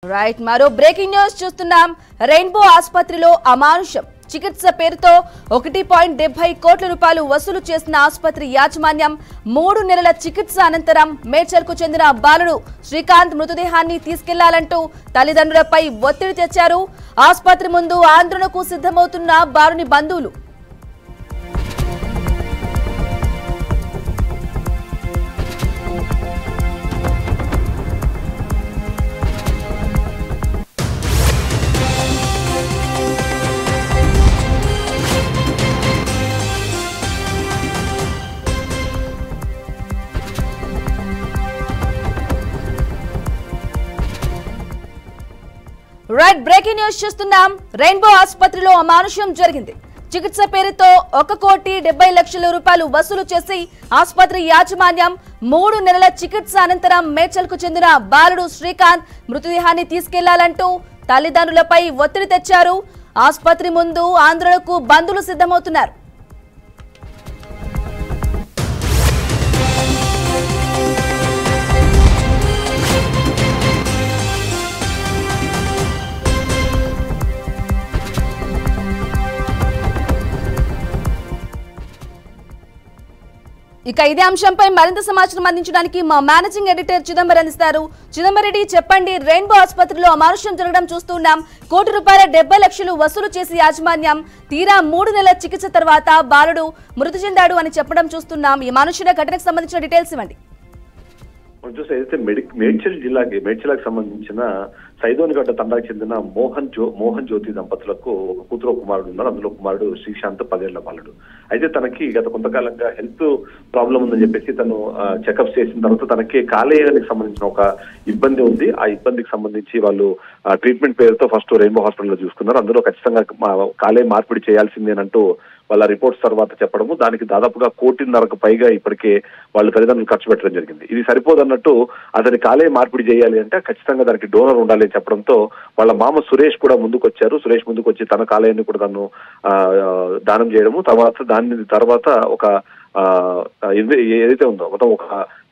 Right మరో breaking news చూస్తున్నాం. Rainbow ఆసుపత్రిలో అమానుషం చికిత్స పేరుతో 1.70 కోట్ల రూపాయలు వసూలు చేసిన ఆసుపత్రి యాజమాన్యం 3 నెలల చికిత్స అనంతరం మేడ్చల్కు చెందిన బాలుడు శ్రీకాంత్ మృతదేహాన్ని తీసుకెళ్లాలంటూ తల్లిదండ్రులపై ఒత్తిడి తెచ్చారు. ఆసుపత్రి ముందు ఆందోళనకు సిద్ధమవుతున్న బాలుని బంధువులు. రైట్ బ్రేకింగ్ న్యూస్ చూస్తున్నాం. రెయిన్బో ఆసుపత్రిలో అమానుష్యం జరిగింది. చికిత్స పేరుతో 1.70 కోట్ల వసూలు చేసి ఆసుపత్రి యాజమాన్యం 3 నెలల చికిత్స అనంతరం మేడ్చల్కు చెందిన బాలుడు శ్రీకాంత్ మృతదేహాన్ని తీసుకెళ్లాలంటూ తల్లిదండ్రులపై ఒత్తిడి తెచ్చారు. ఆసుపత్రి ముందు ఆందోళనకు బంధువులు సిద్ధమవుతున్నారు. ఇక ఇదే అంశంపై మరింత సమాచారం అందించడానికి మా మేనేజింగ్ ఎడిటర్ చిదంబరం అందిస్తారు. చిదంబరం రెడ్డి, చెప్పండి. రెయిన్బో ఆసుపత్రిలో అమానుష్యం జరగడం చూస్తున్నాం. ₹1.70 కోట్లు వసూలు చేసి యాజమాన్యం తీరా 3 నెలల చికిత్స తర్వాత బాలుడు మృతి చెందాడు అని చెప్పడం చూస్తున్నాం. ఈ అమానుష్య ఘటనకు సంబంధించిన డీటెయిల్స్ ఇవ్వండి. చూస్తే ఏదైతే మేడ్చల్కి సంబంధించిన సైదోనిగడ్డ తండాకు చెందిన మోహన్ జ్యోతి దంపతులకు ఒక కూతురు కుమారుడు ఉన్నారు. అందులో కుమారుడు శ్రీశాంత్ 10 ఏళ్ల బాలుడు. అయితే తనకి గత కొంతకాలంగా హెల్త్ ప్రాబ్లం ఉందని చెప్పేసి తను చెకప్ చేసిన తర్వాత తనకి కాలేయానికి సంబంధించిన ఒక ఇబ్బంది ఉంది. ఆ ఇబ్బందికి సంబంధించి వాళ్ళు ట్రీట్మెంట్ పేరుతో ఫస్ట్ రెయిన్బో హాస్పిటల్లో చూసుకున్నారు. అందులో ఖచ్చితంగా కాలేయ మార్పిడి చేయాల్సిందేనంటూ వాళ్ళ రిపోర్ట్స్ తర్వాత చెప్పడము, దానికి దాదాపుగా 1.5 కోట్లకు పైగా ఇప్పటికే వాళ్ళ తల్లిదండ్రులు ఖర్చు పెట్టడం జరిగింది. ఇది సరిపోదన్నట్టు అతని కాలేయ మార్పిడి చేయాలి అంటే ఖచ్చితంగా దానికి డోనర్ ఉండాలి అని చెప్పడంతో వాళ్ళ మామ సురేష్ కూడా ముందుకొచ్చారు. సురేష్ ముందుకు వచ్చి తన కాలేయాన్ని కూడా తను దానం చేయడము, తర్వాత ఒక ఏదైతే ఉందో మొత్తం ఒక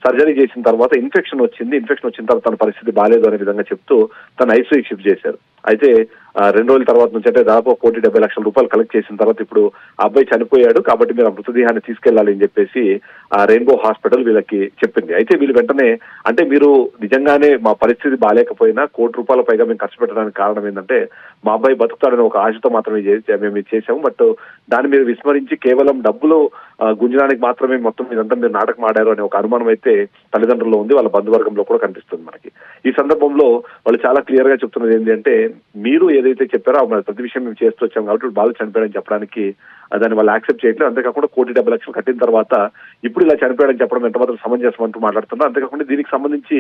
సర్జరీ చేసిన తర్వాత ఇన్ఫెక్షన్ వచ్చిన తర్వాత తన పరిస్థితి బాగాలేదు అనే విధంగా చెప్తూ తన ఐసీయూకి షిఫ్ట్ చేశారు. అయితే 2 రోజుల తర్వాత నుంచి అంటే దాదాపు ₹1.70 కోట్లు కలెక్ట్ చేసిన తర్వాత ఇప్పుడు ఆ అబ్బాయి చనిపోయాడు కాబట్టి మీరు ఆ మృతదేహాన్ని తీసుకెళ్లాలి అని చెప్పేసి ఆ రెయిన్బో హాస్పిటల్ వీళ్ళకి చెప్పింది. అయితే వీళ్ళు వెంటనే అంటే మీరు నిజంగానే మా పరిస్థితి బాగాలేకపోయినా ₹1 కోట్ల పైగా మేము ఖర్చు పెట్టడానికి కారణం ఏంటంటే మా అబ్బాయి బతుకుతాడని ఒక ఆశతో మాత్రమే మేము ఇది చేశాము. బట్ దాన్ని మీరు విస్మరించి కేవలం డబ్బులు గుంజడానికి మాత్రమే మొత్తం ఇదంతా మీరు నాటకం ఆడారు అనే ఒక అనుమానం అయితే తల్లిదండ్రుల్లో ఉంది, వాళ్ళ బంధువర్గంలో కూడా కనిపిస్తుంది మనకి. ఈ సందర్భంలో వాళ్ళు చాలా క్లియర్ గా చెప్తున్నది ఏంటి అంటే మీరు ఏదైతే చెప్పారో ప్రతి విషయం మేము చేస్తూ వచ్చాం కాబట్టి బాలు చనిపోయాడని చెప్పడానికి దాన్ని వాళ్ళు యాక్సెప్ట్ చేయట్లేదు. అంతేకాకుండా ₹1.70 కట్టిన తర్వాత ఇప్పుడు ఇలా చనిపోయాడని చెప్పడం ఎంత మాత్రం సమంజసం అంటూ మాట్లాడుతున్నారు. అంతేకాకుండా దీనికి సంబంధించి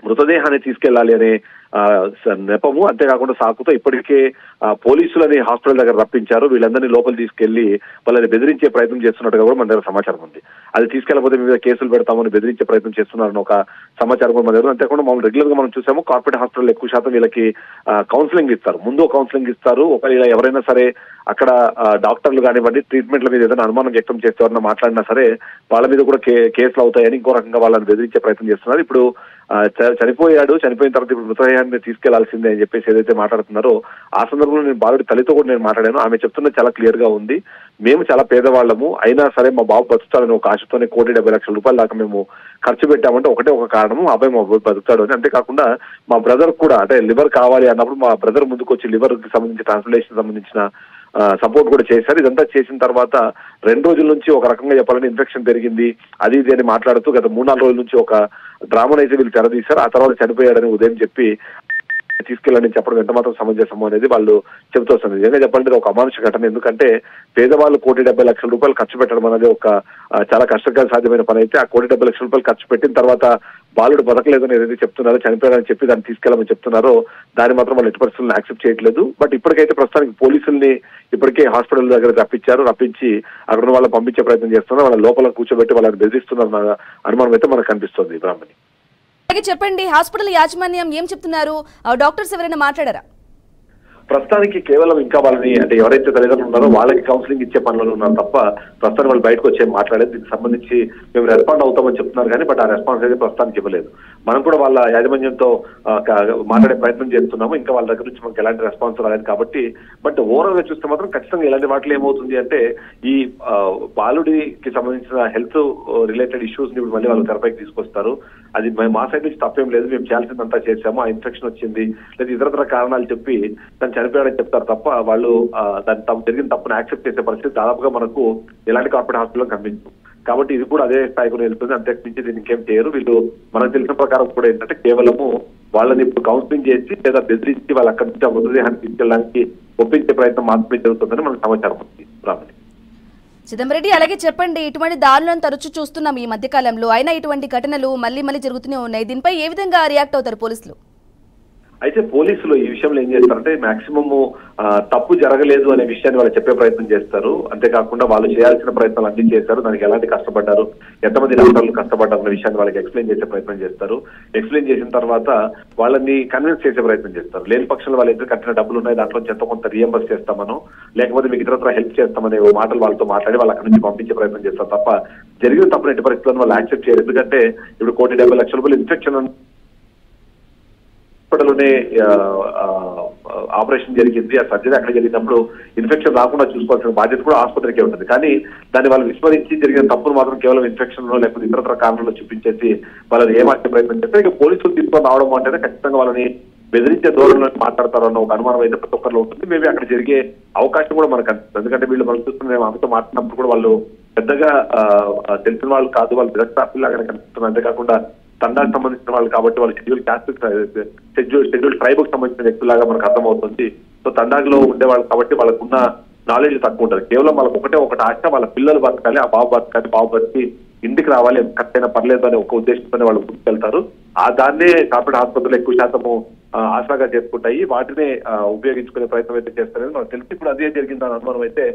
మృతదేహాన్ని తీసుకెళ్లాలి అనే నెపము అంతేకాకుండా సాకుతో ఇప్పటికే పోలీసులని హాస్పిటల్ దగ్గర రప్పించారు. వీళ్ళందరినీ లోపల తీసుకెళ్లి వాళ్ళని బెదిరించే ప్రయత్నం చేస్తున్నట్టుగా కూడా మన దగ్గర సమాచారం ఉంది. అది తీసుకెళ్లకపోతే మీద కేసులు పెడతామని బెదిరించే ప్రయత్నం చేస్తున్నారని ఒక సమాచారం కూడా మన దగ్గర. అంతేకాకుండా మనం రెగ్యులర్ గా మనం చూసాము కార్పొరేట్ హాస్పిటల్ ఎక్కువ శాతం వీళ్ళకి కౌన్సిలింగ్ ఇస్తారు. ముందు కౌన్సిలింగ్ ఇస్తారు. ఒకవేళ ఎవరైనా సరే అక్కడ డాక్టర్లు కానివ్వండి ట్రీట్మెంట్ల మీద ఏదైనా అనుమానం వ్యక్తం చేస్తే ఎవరైనా మాట్లాడినా సరే వాళ్ళ మీద కూడా కేసులు అవుతాయని ఇంకో రకంగా వాళ్ళని బెదిరించే ప్రయత్నం చేస్తున్నారు. ఇప్పుడు చనిపోయిన తర్వాత ఇప్పుడు మృతదేహాన్ని తీసుకెళ్లాల్సిందే అని చెప్పేసి ఏదైతే మాట్లాడుతున్నారో ఆ సందర్భంలో నేను బాలుడి తల్లితో కూడా నేను మాట్లాడాను. ఆమె చెప్తున్నది చాలా క్లియర్ గా ఉంది. మేము చాలా పేదవాళ్ళము, అయినా సరే మా బాబు బతుకుతాడని ఒక ఆశతోనే ₹1.70 దాకా మేము ఖర్చు పెట్టామంటే ఒక కారణము అబ్బాయి మా బాబు బతుకుతాడు అని. అంతేకాకుండా మా బ్రదర్ కూడా అంటే లివర్ కావాలి అన్నప్పుడు మా బ్రదర్ ముందుకు వచ్చి లివర్ కి సంబంధించి ట్రాన్స్ప్లాంటేషన్ సంబంధించిన సపోర్ట్ కూడా చేశారు. ఇదంతా చేసిన తర్వాత 2 రోజుల నుంచి ఒక రకంగా చెప్పాలని ఇన్ఫెక్షన్ పెరిగింది అది ఇది అని మాట్లాడుతూ గత 3-4 రోజుల నుంచి ఒక డ్రామాను అయితే వీళ్ళు తెరదీశారు. ఆ తర్వాత చనిపోయాడని ఉదయం చెప్పి తీసుకెళ్ళని చెప్పడం ఎంత మాత్రం సమంజసము అనేది వాళ్ళు చెబుతూ వస్తుంది. నిజంగా చెప్పాలంటే ఒక అమానుష ఘటన. ఎందుకంటే పేదవాళ్ళు ₹1.70 కోట్లు ఖర్చు పెట్టడం అనేది ఒక చాలా కష్టంగా సాధ్యమైన పని. అయితే ఆ ₹1.70 కోట్లు ఖర్చు పెట్టిన తర్వాత బాలుడు బతకలేదని ఏదైతే చెప్తున్నారో చనిపోయాడని చెప్పి దాన్ని తీసుకెళ్లమని చెప్తున్నారో దాన్ని మాత్రం వాళ్ళు ఎట్టి పరిస్థితులను యాక్సెప్ట్ చేయట్లేదు. బట్ ఇప్పటికైతే ప్రస్తుతానికి పోలీసుల్ని ఇప్పటికే హాస్పిటల్ దగ్గర రప్పించి అక్కడ వాళ్ళని పంపించే ప్రయత్నం చేస్తున్నారు. వాళ్ళ లోపల కూర్చోబెట్టి వాళ్ళని బెదిరిస్తున్న అనుమానం అయితే మనకు కనిపిస్తుంది. బ్రాహ్మణి చెప్పండి, హాస్పిటల్ యాజమాన్యం ఏం చెప్తున్నారు? డాక్టర్స్ ఎవరైనా మాట్లాడారా? ప్రస్తుతానికి కేవలం ఇంకా వాళ్ళని అంటే ఎవరైతే తల్లిదండ్రులు ఉన్నారో వాళ్ళకి కౌన్సిలింగ్ ఇచ్చే పనులు ఉన్నారు తప్ప ప్రస్తుతానికి వాళ్ళు బయటకు వచ్చే మాట్లాడేది దీనికి సంబంధించి మేము రెస్పాండ్ అవుతామని చెప్తున్నారు కానీ బట్ ఆ రెస్పాన్స్ అయితే ప్రస్తుతానికి ఇవ్వలేదు. మనం కూడా వాళ్ళ యాజమాన్యంతో మాట్లాడే ప్రయత్నం చేస్తున్నాము. ఇంకా వాళ్ళ దగ్గర నుంచి మనకి ఎలాంటి రెస్పాన్స్ రాలేదు కాబట్టి. బట్ ఓవరాల్ గా చూస్తే మాత్రం ఖచ్చితంగా ఇలాంటి వాటిలో ఏమవుతుంది అంటే ఈ బాలుడికి సంబంధించిన హెల్త్ రిలేటెడ్ ఇష్యూస్ ని ఇప్పుడు మళ్ళీ వాళ్ళు తెరపైకి తీసుకొస్తారు. అది మా సైడ్ నుంచి తప్పేం లేదు, మేము చేయాల్సిందంతా చేసాము, ఆ ఇన్ఫెక్షన్ వచ్చింది లేదా ఇతరతర కారణాలు చెప్పి దాన్ని చనిపోయాడని చెప్తారు తప్ప వాళ్ళు దాన్ని జరిగిన తప్పును యాక్సెప్ట్ చేసే పరిస్థితి దాదాపుగా మనకు ఎలాంటి కార్పొరేట్ హాస్పిటల్లో కనిపించదు. కాబట్టి ఇది కూడా అదే స్థాయికి వెళ్తుంది. అంతకుమించి దీన్ని ఇంకేం చేయరు వీళ్ళు. మనకు తెలిసిన ప్రకారం కూడా ఏంటంటే కేవలము వాళ్ళని ఇప్పుడు కౌన్సిలింగ్ చేసి లేదా బెదిరించి వాళ్ళు అక్కడి నుంచి ఆ మృతదేహాన్ని తీసుకెళ్ళడానికి ఒప్పించే ప్రయత్నం మాత్రమే జరుగుతుందని మనకు సమాచారం ఉంది. చిదంబరెడ్డి, అలాగే చెప్పండి, ఇటువంటి దారులను తరచూ చూస్తున్నాం ఈ మధ్య కాలంలో, అయినా ఇటువంటి ఘటనలు మళ్ళీ జరుగుతూనే ఉన్నాయి. దీనిపై ఏ విధంగా రియాక్ట్ అవుతారు పోలీసులు? అయితే పోలీసులు ఈ విషయంలో ఏం చేస్తారంటే మాక్సిమము తప్పు జరగలేదు అనే విషయాన్ని వాళ్ళు చెప్పే ప్రయత్నం చేస్తారు. అంతేకాకుండా వాళ్ళు చేయాల్సిన ప్రయత్నాలు అన్ని చేశారు, దానికి ఎలాంటి కష్టపడ్డారు, ఎంతమంది డాక్టర్లు కష్టపడ్డారు అనే విషయాన్ని వాళ్ళకి ఎక్స్ప్లెయిన్ చేసే ప్రయత్నం చేస్తారు. ఎక్స్ప్లెయిన్ చేసిన తర్వాత వాళ్ళని కన్విన్స్ చేసే ప్రయత్నం చేస్తారు. లేని పక్షంలో వాళ్ళ ఇద్దరు కట్టిన డబ్బులు ఉన్నాయి, దాంట్లో ఎంత కొంత రియంబర్స్ చేస్తామనో లేకపోతే మీకు ఇతరత్ర హెల్ప్ చేస్తామనే మాటలు వాళ్ళతో మాట్లాడి వాళ్ళు అక్కడి నుంచి పంపించే ప్రయత్నం చేస్తారు తప్ప జరిగిన తప్పున ఎట్టి పరిస్థితుల్లో వాళ్ళు యాక్సెప్ట్ చేయరు. ఎందుకంటే ఇప్పుడు 1,70,00,000 ఇన్ఫెక్షన్ హాస్పిటల్లోనే ఆపరేషన్ జరిగింది, ఆ సర్జరీ అక్కడ జరిగినప్పుడు ఇన్ఫెక్షన్ రాకుండా చూసుకోవాల్సిన బాధ్యత కూడా ఆసుపత్రికే ఉంటుంది. కానీ దాన్ని వాళ్ళు విస్మరించి జరిగిన తప్పును మాత్రం కేవలం ఇన్ఫెక్షన్ లేకపోతే ఇతరత్ర కారణంలో చూపించేసి వాళ్ళని ఏమార్చే ప్రయత్నం చేస్తే ఇక పోలీసులు తీసుకొని రావడం అంటేనే ఖచ్చితంగా వాళ్ళని బెదిరించే ధోరణిలో మాట్లాడతారు అన్న ఒక అనుమానం అయితే ప్రతి ఒక్కరిలో ఉంటుంది. మేబీ అక్కడ జరిగే అవకాశం కూడా మనకు అనిపిస్తుంది. ఎందుకంటే వీళ్ళు మనం చూస్తున్న మేము ఆమెతో మాట్లాడినప్పుడు కూడా వాళ్ళు పెద్దగా తెలిసిన వాళ్ళు కాదు, వాళ్ళు బిరక్తాఫీల్ లాగానే కనిపిస్తున్నారు. అంతేకాకుండా తండాకు సంబంధించిన వాళ్ళు కాబట్టి వాళ్ళు షెడ్యూల్ ట్రైబ్ కు సంబంధించిన వ్యక్తులాగా మనకు అర్థమవుతుంది. సో తండాకులో ఉండేవాళ్ళు కాబట్టి వాళ్ళకు ఉన్న నాలెడ్జ్ తక్కువ ఉంటుంది. కేవలం వాళ్ళకి ఒకటి ఆశ, వాళ్ళ పిల్లలు బతకాలి, ఆ బాబు బతికి ఇంటికి రావాలి, ఖర్చైనా పర్లేదు అనే ఒక ఉద్దేశంతోనే వాళ్ళు ముందుకెళ్తారు. ఆ దాన్నే కార్పొరేట్ ఆసుపత్రులు ఎక్కువ శాతము ఆసరాగా చేసుకుంటాయి, వాటినే ఉపయోగించుకునే ప్రయత్నం అయితే చేస్తారని మనకు తెలిసి ఇప్పుడు అదే జరిగిందని అనుమానం అయితే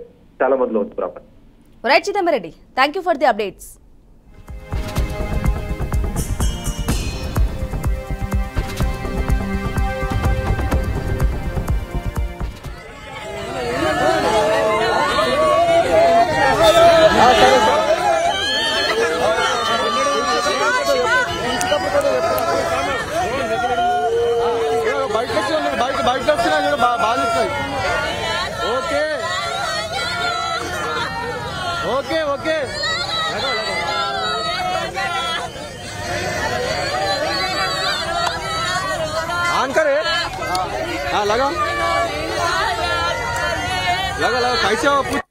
చాలా మందిలో ఉంది. Right Chidambareddy, thank you for the అప్డేట్స్. ओके ओके ऑन करे। हाँ लगा कैसे हो?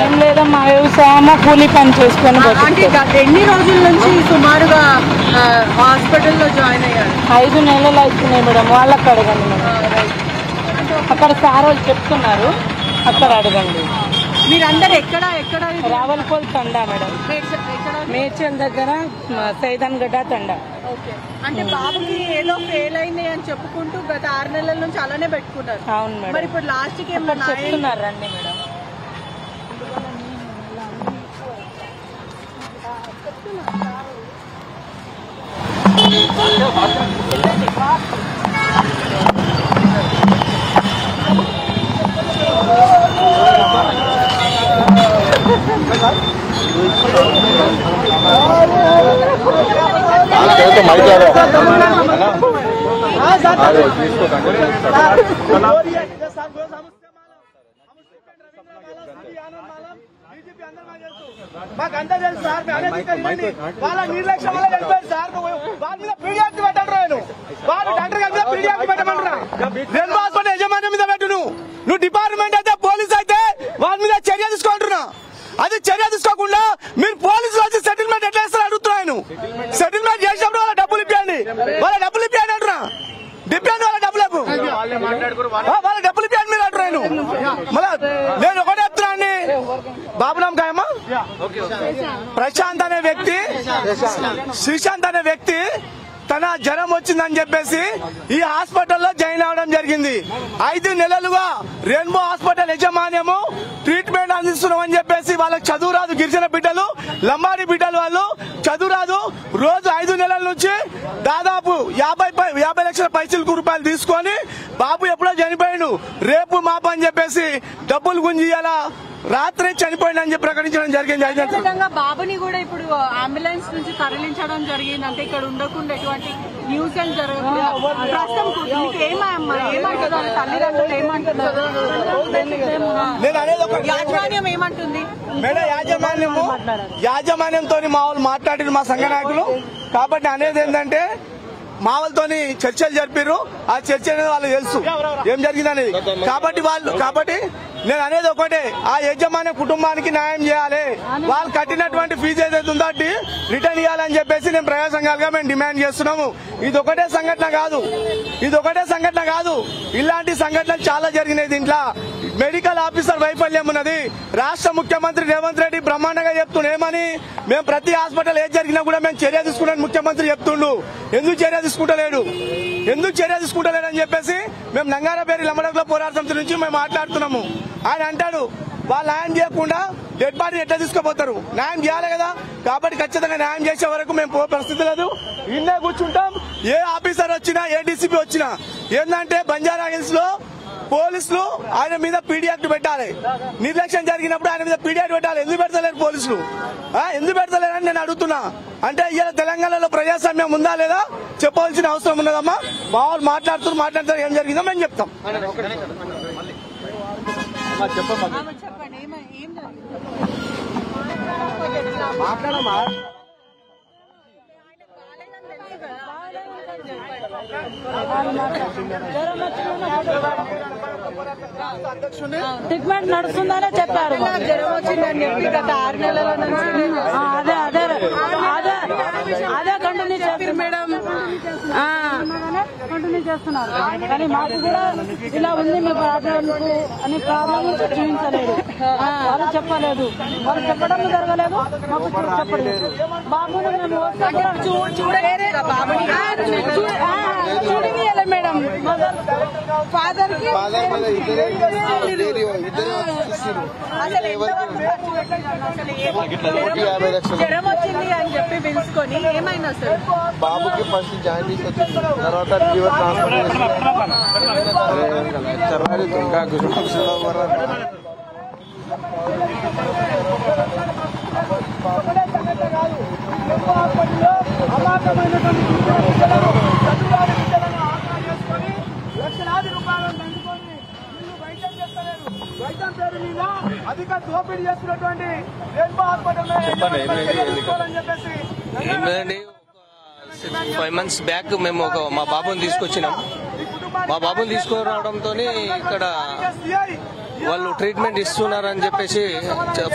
ఏం లేదమ్మా, వ్యవసాయమా కూలీ పని చేసుకొని ఎన్ని రోజుల నుంచి సుమారుగా హాస్పిటల్లో జాయిన్ అయ్యారు? 5 నెలలు అవుతున్నాయి మేడం. వాళ్ళకి అడగండి మేడం, అక్కడ సార్ వాళ్ళు చెప్తున్నారు, అక్కడ అడగండి. మీరందరు ఎక్కడ ఎక్కడ? రావల్కోల్ తండా మేడం, మేడ్చల్ దగ్గర సైదాన్ గడ్డ తండా. ఓకే, అంటే బాబుకి ఏదో ఫెయిల్ అయింది అని చెప్పుకుంటూ గత 6 నెలల నుంచి అలానే పెట్టుకున్నారు. అవును మేడం. మరి ఇప్పుడు లాస్ట్ కి ఏమన్నా చెప్తున్నారు రండి మేడం. మాకంతా తెలుసు సార్, వాళ్ళ నిర్లక్ష్యం వల్ల వెళ్ళిపోయారు సార్. వాళ్ళ మీద పీడియాక్ట్ పెట్టండి, వాళ్ళు డాక్టర్ గారి మీద పీడియాక్ట్ పెట్టమంటారా? రెయిన్బో హాస్పిటల్ యజమాని మీద పెట్టు. నువ్వు డిపార్ట్మెంట్ అయితే పోలీస్ అయితే వాళ్ళ మీద చర్య తీసుకుంటున్నా. అది చర్య తీసుకోకుండా మీరు పోలీసులు వచ్చి సెటిల్మెంట్ ఎట్లా ఇస్తారు అడుగుతున్నాను. సెటిల్మెంట్ చేసినప్పుడు వాళ్ళ డబ్బులు ఇప్పియండి, వాళ్ళ డబ్బులు ఇప్పియండి అంటున్నా. డిప్పాను వాళ్ళ డబ్బులు వాళ్ళ డబ్బులు ఇప్పియండి మీరు అంటున్నాను. మళ్ళా నేను ఒకటే చెప్తున్నా అండి, బాబునాం గాయమ్మా ప్రశాంత్ అనే వ్యక్తి, శ్రీశాంత్ అనే వ్యక్తి తన జ్వరం వచ్చిందని చెప్పేసి ఈ హాస్పిటల్లో జాయిన్ అవడం జరిగింది. 5 నెలలుగా రెయిన్బో హాస్పిటల్ యజమాన్యము ట్రీట్మెంట్ అందిస్తున్నామని చెప్పేసి వాళ్ళకి చదువు రాదు, గిరిజన బిడ్డలు లంబాడి బిడ్డలు వాళ్ళు చదువు రాదు. రోజు 5 నెలల నుంచి దాదాపు 50 లక్షల పైసలు రూపాయలు తీసుకొని బాబు ఎప్పుడో చనిపోయాడు, రేపు మాపు అని చెప్పేసి డబ్బులు గుంజియాలా రాత్రి చనిపోయిందని చెప్పి ప్రకటించడం జరిగింది. బాబుని కూడా ఇప్పుడు అంబులెన్స్ నుంచి తరలించడం జరిగింది. అంటే ఇక్కడ ఉండకుండా ఎటువంటి న్యూస్ అని జరగకుండా తల్లిదండ్రులు ఏమంటున్నారు? యాజమాన్యం ఏమంటుంది? మేడం యాజమాన్యంతో మా వాళ్ళు మాట్లాడిన మా సంఘ నాయకులు. కాబట్టి అనేది ఏంటంటే మా వాళ్ళతోని చర్చలు జరిపారు. ఆ చర్చ అనేది వాళ్ళకి తెలుసు ఏం జరిగిందనేది. కాబట్టి నేను అనేది ఒకటే, ఆ యజమాని కుటుంబానికి న్యాయం చేయాలి. వాళ్ళు కట్టినటువంటి ఫీజు ఏదైతే ఉందో రిటర్న్ ఇవ్వాలని చెప్పేసి నేను ప్రజా సంఘాలుగా మేము డిమాండ్ చేస్తున్నాము. ఇది ఒకటే సంఘటన కాదు, ఇలాంటి సంఘటనలు చాలా జరిగినాయి. దీంట్లో మెడికల్ ఆఫీసర్ వైఫల్యం ఉన్నది. రాష్ట్ర ముఖ్యమంత్రి రేవంత్ రెడ్డి బ్రహ్మాండంగా చెప్తుండేమని, మేము ప్రతి హాస్పిటల్ ఏది జరిగినా కూడా మేము చర్య తీసుకున్నాను ముఖ్యమంత్రి చెప్తుండు. ఎందుకు చర్య తీసుకుంటలేడు అని చెప్పేసి మేము నంగారపేరి లంబడకుల పోరాట సమితి నుంచి మేము మాట్లాడుతున్నాము. ఆయన అంటాడు వాళ్ళు న్యాయం చేయకుండా డెడ్ బాడీ ఎట్లా తీసుకుపోతారు, న్యాయం చేయాలి కదా. కాబట్టి ఖచ్చితంగా న్యాయం చేసే వరకు మేము పో పరిస్థితి లేదు, ఇన్నే కూర్చుంటాం. ఏ ఆఫీసర్ వచ్చినా ఏ డీసీపీ వచ్చినా ఏంటంటే బంజారా హిల్స్ లో పోలీసులు ఆయన మీద పీడియాక్ట్ పెట్టాలి. నిర్లక్ష్యం జరిగినప్పుడు ఆయన మీద పీడియాక్ట్ పెట్టాలి. ఎందుకు పెడతలేరు పోలీసులు? ఎందుకు పెడతలేరని నేను అడుగుతున్నా. అంటే ఇవాళ తెలంగాణలో ప్రజాస్వామ్యం ఉందా లేదా చెప్పవలసిన అవసరం ఉన్నదమ్మా. బావులు మాట్లాడుతూ ఏం జరిగిందో మేము చెప్తాం. ట్రీట్మెంట్ నడుస్తుందనే చెప్పారు. జ్వరం వచ్చిందని చెప్పి గత 6 నెలల నుంచి అదే కంటిన్యూ చేస్తారు మేడం, కంటిన్యూ చేస్తున్నారు. కానీ మాకు కూడా ఇలా ఉంది మీ ప్రాబ్లంకు అని ప్రాబ్లం చూపించలేదు, వాళ్ళు చెప్పలేదు, వాళ్ళు చెప్పడం జరగలేదు, మాకు చెప్పలేదు. బాబుని మేము చూడనియాలి మేడం. ఫాదర్ కి జ్వరం వచ్చింది అని చెప్పి పిలుచుకొని ఏమైనా సార్ బాబుకి ఫస్ట్ జాయింట్ వచ్చింది, తర్వాత లివర్ ట్రాన్స్ప్లాంట్ లక్షలాది రూపాయలు దండుకొని వీళ్ళు వైద్యం చేస్తలేరు. వైద్యం పేరు మీద అధిక దోపిడీ చేస్తున్నటువంటి రెయిన్బో హాస్పిటల్ చెప్పేసి ఏం లేదండి. 5 months బ్యాక్ మేము మా బాబుని తీసుకొచ్చినాం. మా బాబుని తీసుకురావడంతో ఇక్కడ వాళ్ళు ట్రీట్మెంట్ ఇస్తున్నారని చెప్పేసి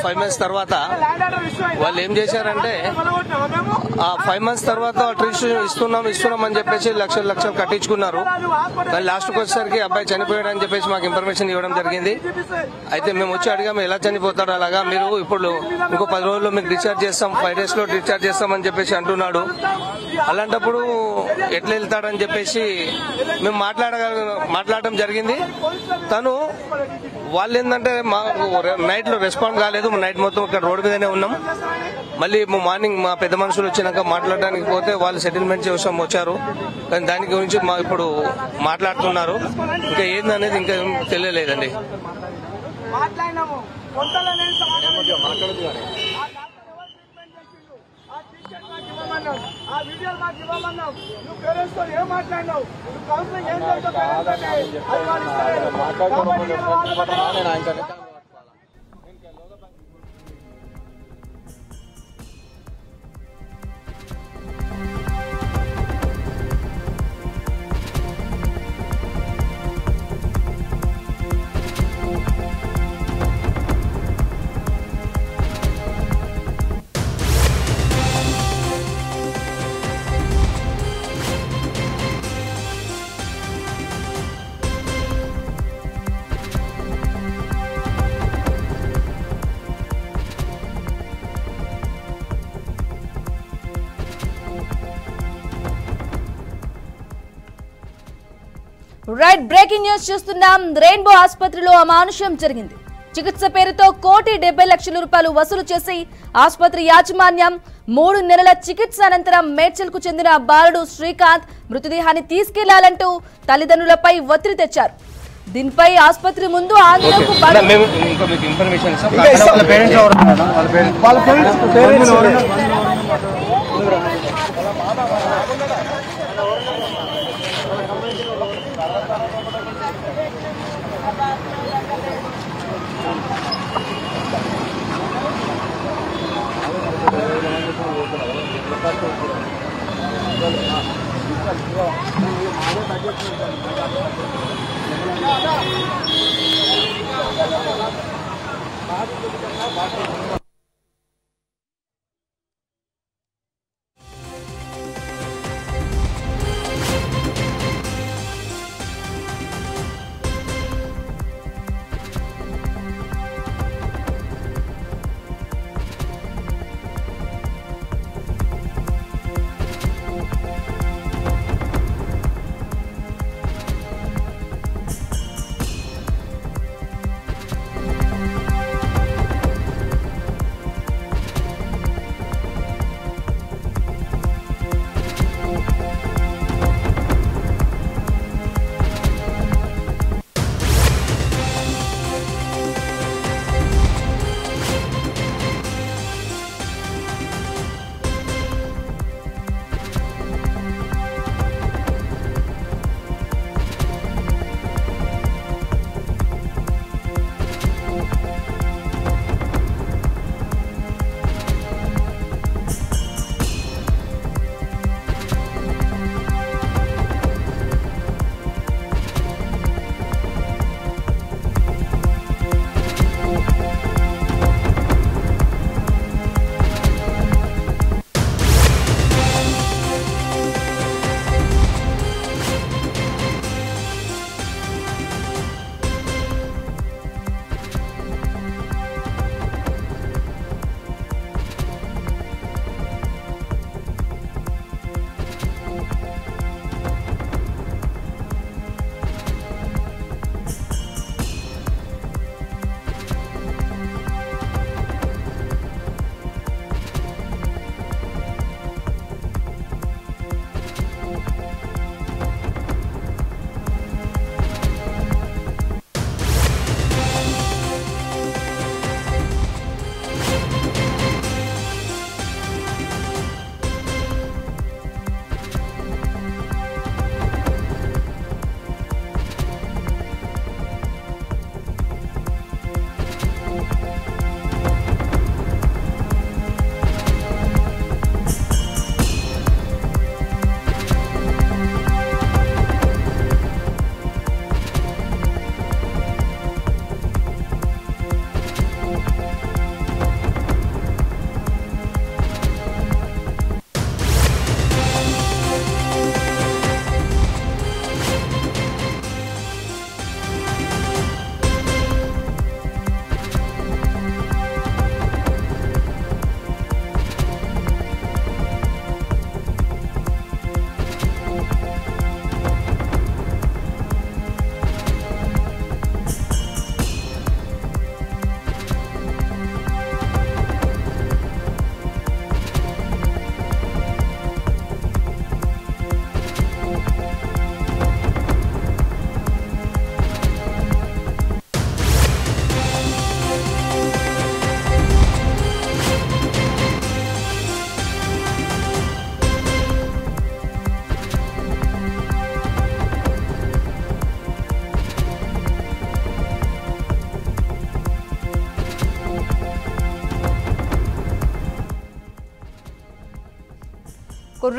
5 months తర్వాత వాళ్ళు ఏం చేశారంటే ఆ 5 months తర్వాత ట్రీట్మెంట్ ఇస్తున్నాం అని చెప్పేసి లక్షలు కట్టించుకున్నారు. కానీ లాస్ట్కి వచ్చేసరికి అబ్బాయి చనిపోయాడు అని చెప్పేసి మాకు ఇన్ఫర్మేషన్ ఇవ్వడం జరిగింది. అయితే మేము వచ్చి అడిగాము ఎలా చనిపోతారు అలాగా, మీరు ఇప్పుడు ఇంకో 10 రోజుల్లో మీకు డిశ్చార్జ్ చేస్తాం, 5 days లో డిశ్చార్జ్ చేస్తామని చెప్పేసి అంటున్నాడు. అలాంటప్పుడు ఎట్లా వెళ్తాడని చెప్పేసి మేము మాట్లాడడం జరిగింది. తను వాళ్ళు ఏంటంటే నైట్ లో రెస్పాండ్ కాలేదు. నైట్ మొత్తం ఇక్కడ రోడ్డు మీదనే ఉన్నాం. మళ్ళీ మార్నింగ్ మా పెద్ద మనుషులు వచ్చినాక మాట్లాడడానికి పోతే వాళ్ళు సెటిల్మెంట్ కోసం వచ్చారు. కానీ దాని గురించి ఇప్పుడు మాట్లాడుతున్నారు. ఇంకా ఏందనేది ఇంకా తెలియలేదండి. ఆ వీడియోలు మాకు ఇవ్వమన్నావు. నువ్వు పేరెంట్స్ తో ఏం మాట్లాడినావు, నువ్వు కౌన్సిలింగ్ ఏం చేస్తావు. రైట్, బ్రేకింగ్ న్యూస్ చూస్తున్నాం. రెయిన్బో ఆసుపత్రిలో అమానుష్యం జరిగింది. చికిత్స పేరుతో 1,70,00,000 రూపాయలు వసూలు చేసి ఆసుపత్రి యాజమాన్యం 3 నెలల చికిత్స అనంతరం మేడ్చల్కు చెందిన బాలుడు శ్రీకాంత్ మృతదేహాన్ని తీసుకెళ్లాలంటూ తల్లిదండ్రులపై ఒత్తిడి తెచ్చారు. దీనిపై ఆసుపత్రి ముందు ఆందోళనకు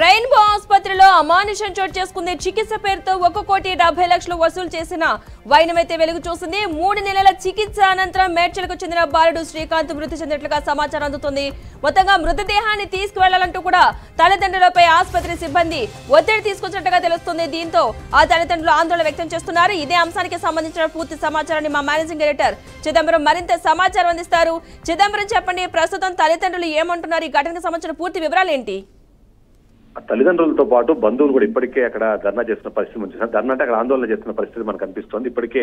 రెయిన్బో ఆసుపత్రిలో అమానుషం చోటు చేసుకుంది. చికిత్స పేరుతో 1,70,00,000 వసూలు చేసిన వైనమైతే వెలుగు చూసింది. 3 నెలల చికిత్స అనంతరం మేడ్చలకు చెందిన బాలుడు శ్రీకాంత్ మృతి చెందినట్లుగా సమాచారం అందుతుంది. మొత్తంగా మృతదేహాన్ని తీసుకువెళ్లాలంటూ కూడా తల్లిదండ్రులపై ఆసుపత్రి సిబ్బంది ఒత్తిడి తీసుకొచ్చినట్టుగా తెలుస్తుంది. దీంతో ఆ తల్లిదండ్రులు ఆందోళన వ్యక్తం చేస్తున్నారు. ఇదే అంశానికి సంబంధించిన పూర్తి సమాచారాన్ని మా మేనేజింగ్ డైరెక్టర్ చిదంబరం మరింత సమాచారం అందిస్తారు. చిదంబరం, చెప్పండి, ప్రస్తుతం తల్లిదండ్రులు ఏమంటున్నారు? ఈ ఘటనకు సంబంధించిన పూర్తి వివరాలు ఏంటి? తల్లిదండ్రులతో పాటు బంధువులు కూడా ఇప్పటికే అక్కడ ధర్నా చేస్తున్న పరిస్థితి మనం ధర్నా అంటే అక్కడ ఆందోళన చేస్తున్న పరిస్థితి మనకు కనిపిస్తోంది. ఇప్పటికే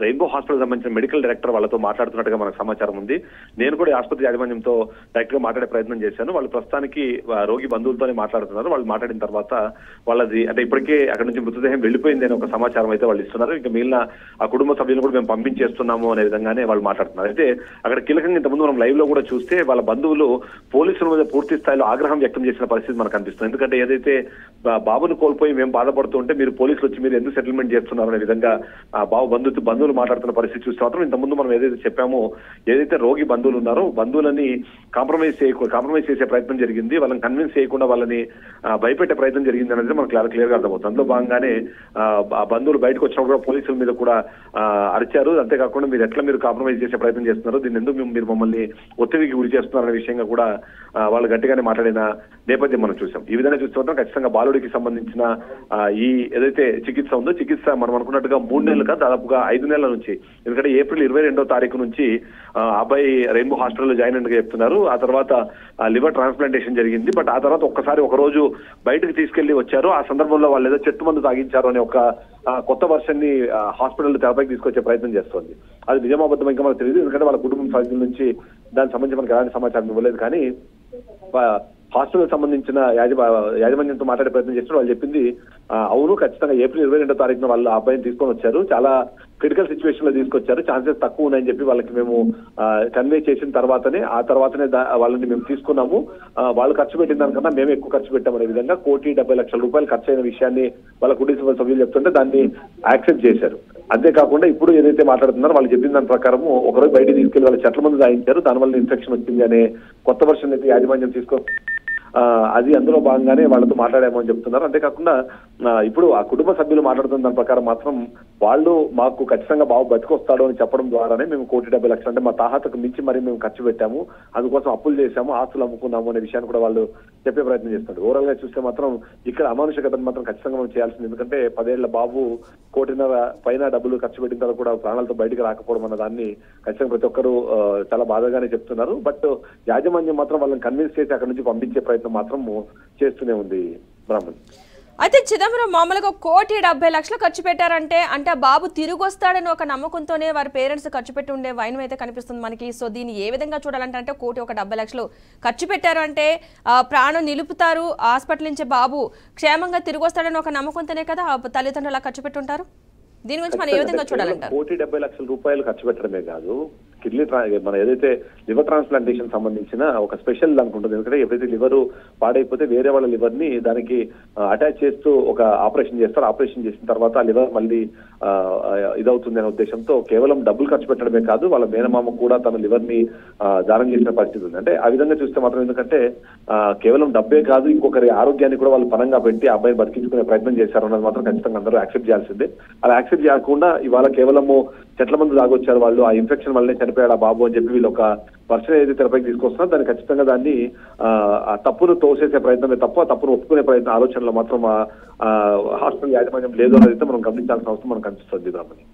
రెయిన్బో హాస్పిటల్ సంబంధించిన మెడికల్ డైరెక్టర్ వాళ్ళతో మాట్లాడుతున్నట్టుగా మనకు సమాచారం ఉంది. నేను కూడా ఆసుపత్రి యాజమాన్యంతో డైరెక్ట్ గా మాట్లాడే ప్రయత్నం చేశాను. వాళ్ళు ప్రస్తుతానికి రోగి బంధువులతోనే మాట్లాడుతున్నారు. వాళ్ళు మాట్లాడిన తర్వాత వాళ్ళది అంటే ఇప్పటికే అక్కడ నుంచి మృతదేహం వెళ్ళిపోయింది అని ఒక సమాచారం అయితే వాళ్ళు ఇస్తున్నారు. ఇంకా మిగిలిన ఆ కుటుంబ సభ్యులను కూడా మేము పంపించేస్తున్నాము అనే విధంగానే వాళ్ళు మాట్లాడుతున్నారు. అయితే అక్కడ కీలకంగా ఇంతకుముందు మనం లైవ్ లో కూడా చూస్తే వాళ్ళ బంధువులు పోలీసుల మీద పూర్తి స్థాయిలో ఆగ్రహం వ్యక్తం చేసిన పరిస్థితి మనకు కనిపిస్తుంది. ఎందుకంటే ఏదైతే బాబును కోల్పోయి మేము బాధపడుతుంటే మీరు పోలీసులు వచ్చి మీరు ఎందుకు సెటిల్మెంట్ చేస్తున్నారు అనే విధంగా ఆ బాబు బంధువులు మాట్లాడుతున్న పరిస్థితి చూస్తే మాత్రం ఇంతకుముందు మనం ఏదైతే చెప్పామో ఏదైతే రోగి బంధువులు ఉన్నారో బంధువులని కాంప్రమైజ్ చేసే ప్రయత్నం జరిగింది. వాళ్ళని కన్విన్స్ చేయకుండా వాళ్ళని భయపెట్టే ప్రయత్నం జరిగింది అనేది మనకు క్లియర్ గా అర్థమవుతుంది. అందులో భాగంగానే ఆ బంధువులు బయటకు వచ్చినప్పుడు కూడా పోలీసుల మీద కూడా అరిచారు. అంతేకాకుండా మీరు కాంప్రమైజ్ చేసే ప్రయత్నం చేస్తున్నారు, దీన్ని ఎందుకు మీరు మమ్మల్ని ఒత్తిడికి గురి చేస్తున్నారనే విషయంగా కూడా వాళ్ళు గట్టిగానే మాట్లాడిన నేపథ్యం మనం చూసాం. ఈ విధంగా చూస్తే ఖచ్చితంగా బాలుడికి సంబంధించిన ఈ ఏదైతే చికిత్స ఉందో చికిత్స మనం అనుకున్నట్టుగా 3 నెలలుగా దాదాపుగా 5 నెలల నుంచి, ఎందుకంటే ఏప్రిల్ 22వ తారీఖు నుంచి అబ్బాయి రెయిన్బో హాస్పిటల్లో జాయిన్ అయినట్టుగా చెప్తున్నారు. ఆ తర్వాత లివర్ ట్రాన్స్ప్లాంటేషన్ జరిగింది. బట్ ఆ తర్వాత ఒక రోజు బయటకు తీసుకెళ్లి వచ్చారు. ఆ సందర్భంలో వాళ్ళు ఏదో చెట్టు మందు తాగించారు అనే ఒక కొత్త వర్షన్ ని హాస్పిటల్ తెరపైకి తీసుకొచ్చే ప్రయత్నం చేస్తోంది. అది నిజామాబాద్ ఇంకా మనకు తెలియదు, ఎందుకంటే వాళ్ళ కుటుంబం సభ్యుల నుంచి దానికి సంబంధించి మనకు ఎలాంటి సమాచారం ఇవ్వలేదు. కానీ హాస్పిటల్ సంబంధించిన యాజమాన్యంతో మాట్లాడే ప్రయత్నం చేస్తున్నారు. వాళ్ళు చెప్పింది అవును, ఖచ్చితంగా ఏప్రిల్ 22వ తారీఖున వాళ్ళు అబ్బాయిని తీసుకొని వచ్చారు. చాలా క్రిటికల్ సిచ్యువేషన్ లో తీసుకొచ్చారు, ఛాన్సెస్ తక్కువ ఉన్నాయని చెప్పి వాళ్ళకి మేము కన్వే చేసిన తర్వాతనే వాళ్ళని మేము తీసుకున్నాము. వాళ్ళు ఖర్చు పెట్టిన దానికన్నా మేము ఎక్కువ ఖర్చు పెట్టామనే విధంగా 1,70,00,000 ఖర్చు అయిన విషయాన్ని వాళ్ళ కుటుంబ సభ్యులు చెప్తుంటే దాన్ని యాక్సెప్ట్ చేశారు. అంతేకాకుండా ఇప్పుడు ఏదైతే మాట్లాడుతున్నారో వాళ్ళు చెప్పిన దాని ప్రకారము ఒకరోజు బయటికి తీసుకెళ్లి వాళ్ళ చెట్ల మందు తాగించారు, దానివల్ల ఇన్ఫెక్షన్ వచ్చింది అనే కొత్త వర్షన్ అయితే యాజమాన్యం అది అందులో భాగంగానే వాళ్ళతో మాట్లాడామని చెప్తున్నారు. అంతేకాకుండా ఇప్పుడు ఆ కుటుంబ సభ్యులు మాట్లాడుతున్న దాని ప్రకారం మాత్రం వాళ్ళు మాకు ఖచ్చితంగా బాబు బతికొస్తాడు అని చెప్పడం ద్వారానే మేము 1,70,00,000 అంటే మా తాహతకు మించి మరి మేము ఖర్చు పెట్టాము, అందుకోసం అప్పులు చేశాము, ఆస్తులు అమ్ముకున్నాము అనే విషయాన్ని కూడా వాళ్ళు చెప్పే ప్రయత్నం చేస్తున్నారు. ఓవరాల్ గా చూస్తే మాత్రం ఇక్కడ అమానుషకతను మాత్రం ఖచ్చితంగా మనం చేయాల్సింది. ఎందుకంటే 10 ఏళ్ల బాబు 1,50,00,000 పైన డబ్బులు ఖర్చు పెట్టిన తర్వాత కూడా ప్రాణాలతో బయటకు రాకపోవడం అన్న దాన్ని ఖచ్చితంగా ప్రతి ఒక్కరు చాలా బాధగానే చెప్తున్నారు. బట్ యాజమాన్యం మాత్రం వాళ్ళని కన్విన్స్ చేసి అక్కడ నుంచి పంపించే ప్రయత్నం మాత్రం చేస్తూనే ఉంది. బ్రాహ్మణ్, అయితే చిదంబరం మామూలుగా 1,70,00,000 ఖర్చు పెట్టారంటే అంటే బాబు తిరిగి వస్తాడని ఒక నమ్మకంతోనే వారి పేరెంట్స్ ఖర్చు పెట్టి ఉండే వైనం అయితే కనిపిస్తుంది మనకి. సో దీన్ని ఏ విధంగా చూడాలంటే 1,70,00,000 ఖర్చు పెట్టారు అంటే ప్రాణం నిలుపుతారు, హాస్పిటల్ నుంచి బాబు క్షేమంగా తిరిగి వస్తాడని ఒక నమ్మకంతోనే కదా తల్లిదండ్రులు ఖర్చు పెట్టుంటారు. దీని గురించి మనం ఏ విధంగా చూడాలంటారు? 1,70,00,000 ఖర్చు పెట్టడమే కాదు, కిడ్నీ మన ఏదైతే లివర్ ట్రాన్స్ప్లాంటేషన్ సంబంధించిన ఒక స్పెషల్ దానికి ఉంటుంది. ఎందుకంటే ఎప్పుడైతే లివర్ పాడైపోతే వేరే వాళ్ళ లివర్ ని దానికి అటాచ్ చేస్తూ ఒక ఆపరేషన్ చేస్తారు. ఆపరేషన్ చేసిన తర్వాత ఆ లివర్ మళ్ళీ ఇదవుతుంది అనే ఉద్దేశంతో కేవలం డబ్బులు ఖర్చు పెట్టడమే కాదు, వాళ్ళ మేనమామ కూడా తన లివర్ ని దానం చేసిన పరిస్థితి ఉంది. అంటే ఆ విధంగా చూస్తే మాత్రం ఎందుకంటే కేవలం డబ్బే కాదు, ఇంకొకరి ఆరోగ్యాన్ని కూడా వాళ్ళు పనంగా పెట్టి ఆ అబ్బాయిని బతికించుకునే ప్రయత్నం చేశారు అన్నది మాత్రం ఖచ్చితంగా అందరూ యాక్సెప్ట్ చేయాల్సిందే. అలా యాక్సెప్ట్ చేయకుండా ఇవాళ కేవలము చెట్ల మందు తాగొచ్చారు వాళ్ళు, ఆ ఇన్ఫెక్షన్ వల్లనే చనిపోయాడు ఆ బాబు అని చెప్పి వీళ్ళు ఒక వర్షన్ ఏదైతే తెరపైకి తీసుకొస్తున్నారు దాన్ని ఖచ్చితంగా దాన్ని ఆ తప్పును తోసేసే ప్రయత్నమే తప్ప తప్పును ఒప్పుకునే ప్రయత్నం ఆలోచనలో మాత్రం హాస్పిటల్ యాజమాన్యం లేదు అనేది మనం గమనించాల్సిన అవసరం మనకు కనిపిస్తుంది. బ్రాహ్మణి,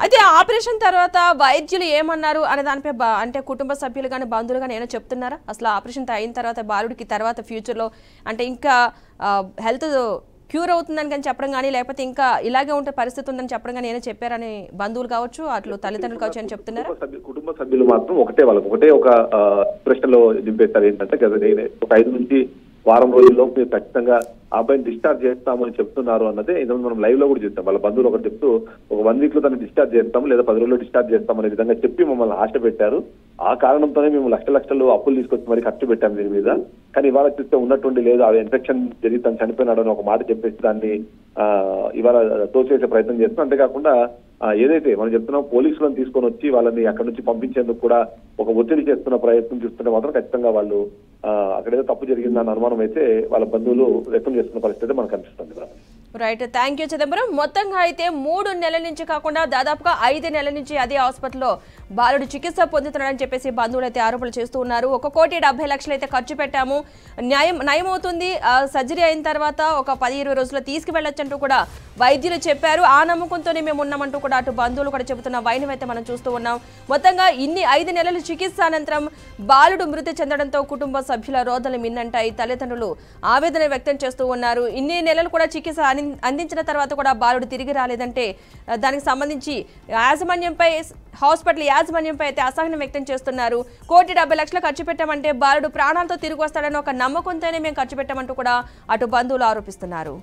అయితే ఆపరేషన్ తర్వాత వైద్యులు ఏమన్నారు అనే దానిపై అంటే కుటుంబ సభ్యులు కానీ బంధువులు కానీ ఏమైనా చెప్తున్నారా? అసలు ఆపరేషన్ అయిన తర్వాత బాలుడికి తర్వాత ఫ్యూచర్లో అంటే ఇంకా హెల్త్ క్యూర్ అవుతుందని కానీ చెప్పడం కానీ లేకపోతే ఇంకా ఇలాగే ఉంటే పరిస్థితి ఉందని చెప్పడం కానీ ఏమైనా చెప్పారని బంధువులు కావచ్చు అట్లు తల్లిదండ్రులు కావచ్చు అని చెప్తున్నారు. కుటుంబ సభ్యులు మాత్రం ఒకటే ఒక ప్రశ్నలో దింపేస్తారు, ఏంటంటే ఒక 5 నుంచి వారం రోజుల్లో మీరు ఖచ్చితంగా ఆ అబ్బాయిని డిశ్చార్జ్ చేస్తామని చెప్తున్నారు అన్నదే ఇంతకుముందు మనం లైవ్ లో కూడా చూస్తాం. వాళ్ళ బంధువులు ఒకటి చెప్తూ ఒక 1 వీక్ లో దాన్ని డిశ్చార్జ్ చేస్తాము లేదా 10 రోజుల్లో డిశ్చార్జ్ చేస్తామనే విధంగా చెప్పి మమ్మల్ని ఆశ పెట్టారు. ఆ కారణంతోనే మేము లక్షలు అప్పులు తీసుకొచ్చి మరి ఖర్చు పెట్టాము దీని మీద. కానీ ఇవాళ చూస్తే ఉన్నట్టుండి లేదు, ఆ ఇన్ఫెక్షన్ జరిగి తను చనిపోయినాడు అని ఒక మాట చెప్పేసి దాన్ని ఇవాళ తోచేసే ప్రయత్నం చేస్తున్నాం. అంతేకాకుండా ఏదైతే మనం చెప్తున్నాం పోలీసులను తీసుకొని వచ్చి వాళ్ళని అక్కడి నుంచి పంపించేందుకు కూడా ఒక ఒత్తిడి చేస్తున్న ప్రయత్నం చూస్తుంటే మాత్రం ఖచ్చితంగా వాళ్ళు అక్కడేదో తప్పు జరిగిందన్న అనుమానం అయితే వాళ్ళ బంధువులు వ్యక్తం చేస్తున్న పరిస్థితి మనకు కనిపిస్తుంది. Right, thank you Chidambaram. మొత్తంగా అయితే 3 నెలల నుంచి కాకుండా దాదాపుగా 5 నెలల నుంచి అదే హాస్పిటల్లో బాలుడు చికిత్స పొందుతున్నాడని చెప్పేసి బంధువులు అయితే ఆరోపణలు చేస్తూ ఉన్నారు. 1,70,00,000 అయితే ఖర్చు పెట్టాము, నయమవుతుంది, సర్జరీ అయిన తర్వాత ఒక 10-20 రోజుల్లో తీసుకువెళ్ళొచ్చంటూ కూడా వైద్యులు చెప్పారు. ఆ నమ్మకంతోనే మేము ఉన్నామంటూ కూడా అటు బంధువులు కూడా చెబుతున్న వైనం అయితే మనం చూస్తూ ఉన్నాం. మొత్తంగా ఇన్ని 5 నెలల చికిత్స అనంతరం బాలుడు మృతి చెందడంతో కుటుంబ సభ్యుల రోదనలు మిన్నంటాయి. తల్లిదండ్రులు ఆవేదన వ్యక్తం చేస్తూ ఉన్నారు. ఇన్ని నెలలు కూడా చికిత్స అందించిన తర్వాత కూడా బాలుడు తిరిగి రాలేదంటే దానికి సంబంధించి హాస్పిటల్ యాజమాన్యంపై అయితే అసహనం వ్యక్తం చేస్తున్నారు. 1,70,00,000 ఖర్చు పెట్టామంటే బాలుడు ప్రాణాలతో తిరిగి వస్తాడని ఒక నమ్మకంతోనే మేము ఖర్చు పెట్టామంటూ కూడా అటు బంధువులు ఆరోపిస్తున్నారు.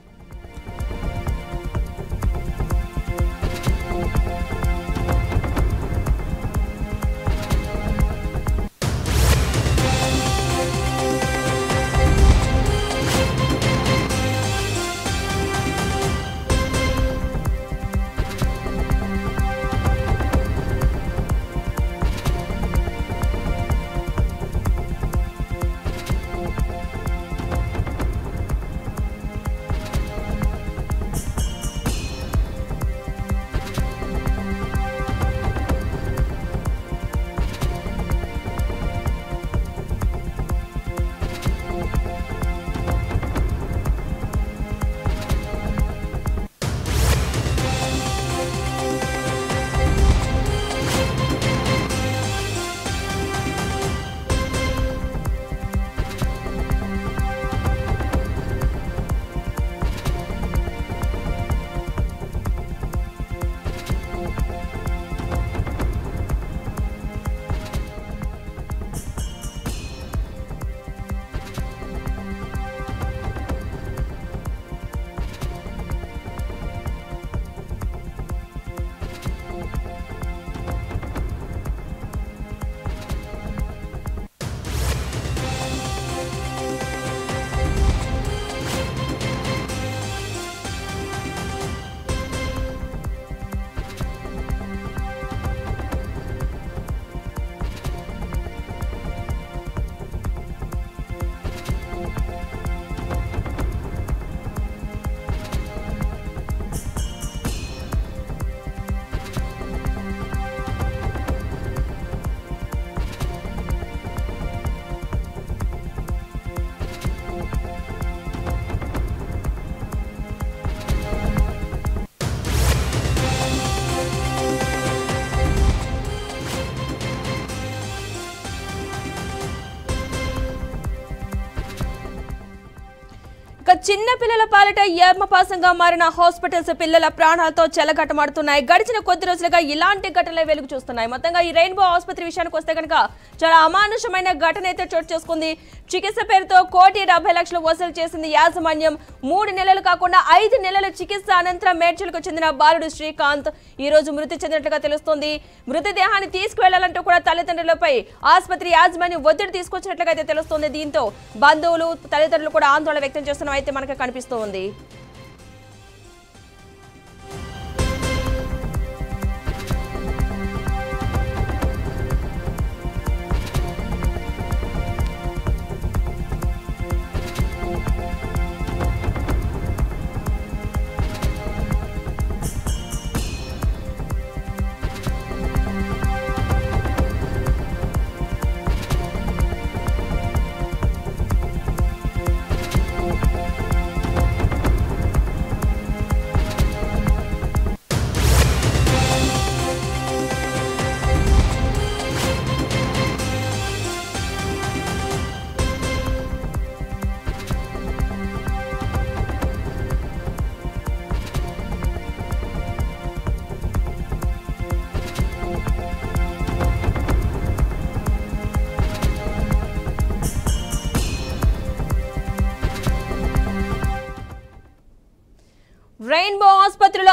చిన్న పిల్లల పాలిట యర్మపాసంగా మారిన హాస్పిటల్స్ పిల్లల ప్రాణాలతో చెలగటమాడుతున్నాయి. గడిచిన కొద్ది రోజులుగా ఇలాంటి ఘటనలే వెలుగు చూస్తున్నాయి. మొత్తంగా ఈ రెయిన్బో ఆసుపత్రి విషయానికి వస్తే కనుక చాలా అమానుషమైన ఘటన అయితే చోటు చేసుకుంది. చికిత్స పేరుతో 1,70,00,000 వసూలు చేసింది యాజమాన్యం. 3 నెలలు కాకుండా 5 నెలల చికిత్స అనంతరం మేడ్చల్కు చెందిన బాలుడు శ్రీకాంత్ ఈ రోజు మృతి చెందినట్లుగా తెలుస్తోంది. మృతదేహాన్ని తీసుకువెళ్లాలంటూ కూడా తల్లిదండ్రులపై ఆసుపత్రి యాజమాన్యం ఒత్తిడి తీసుకొచ్చినట్లుగా అయితే తెలుస్తోంది. దీంతో బంధువులు తల్లిదండ్రులు కూడా ఆందోళన వ్యక్తం చేస్తున్న అయితే మనకు కనిపిస్తోంది.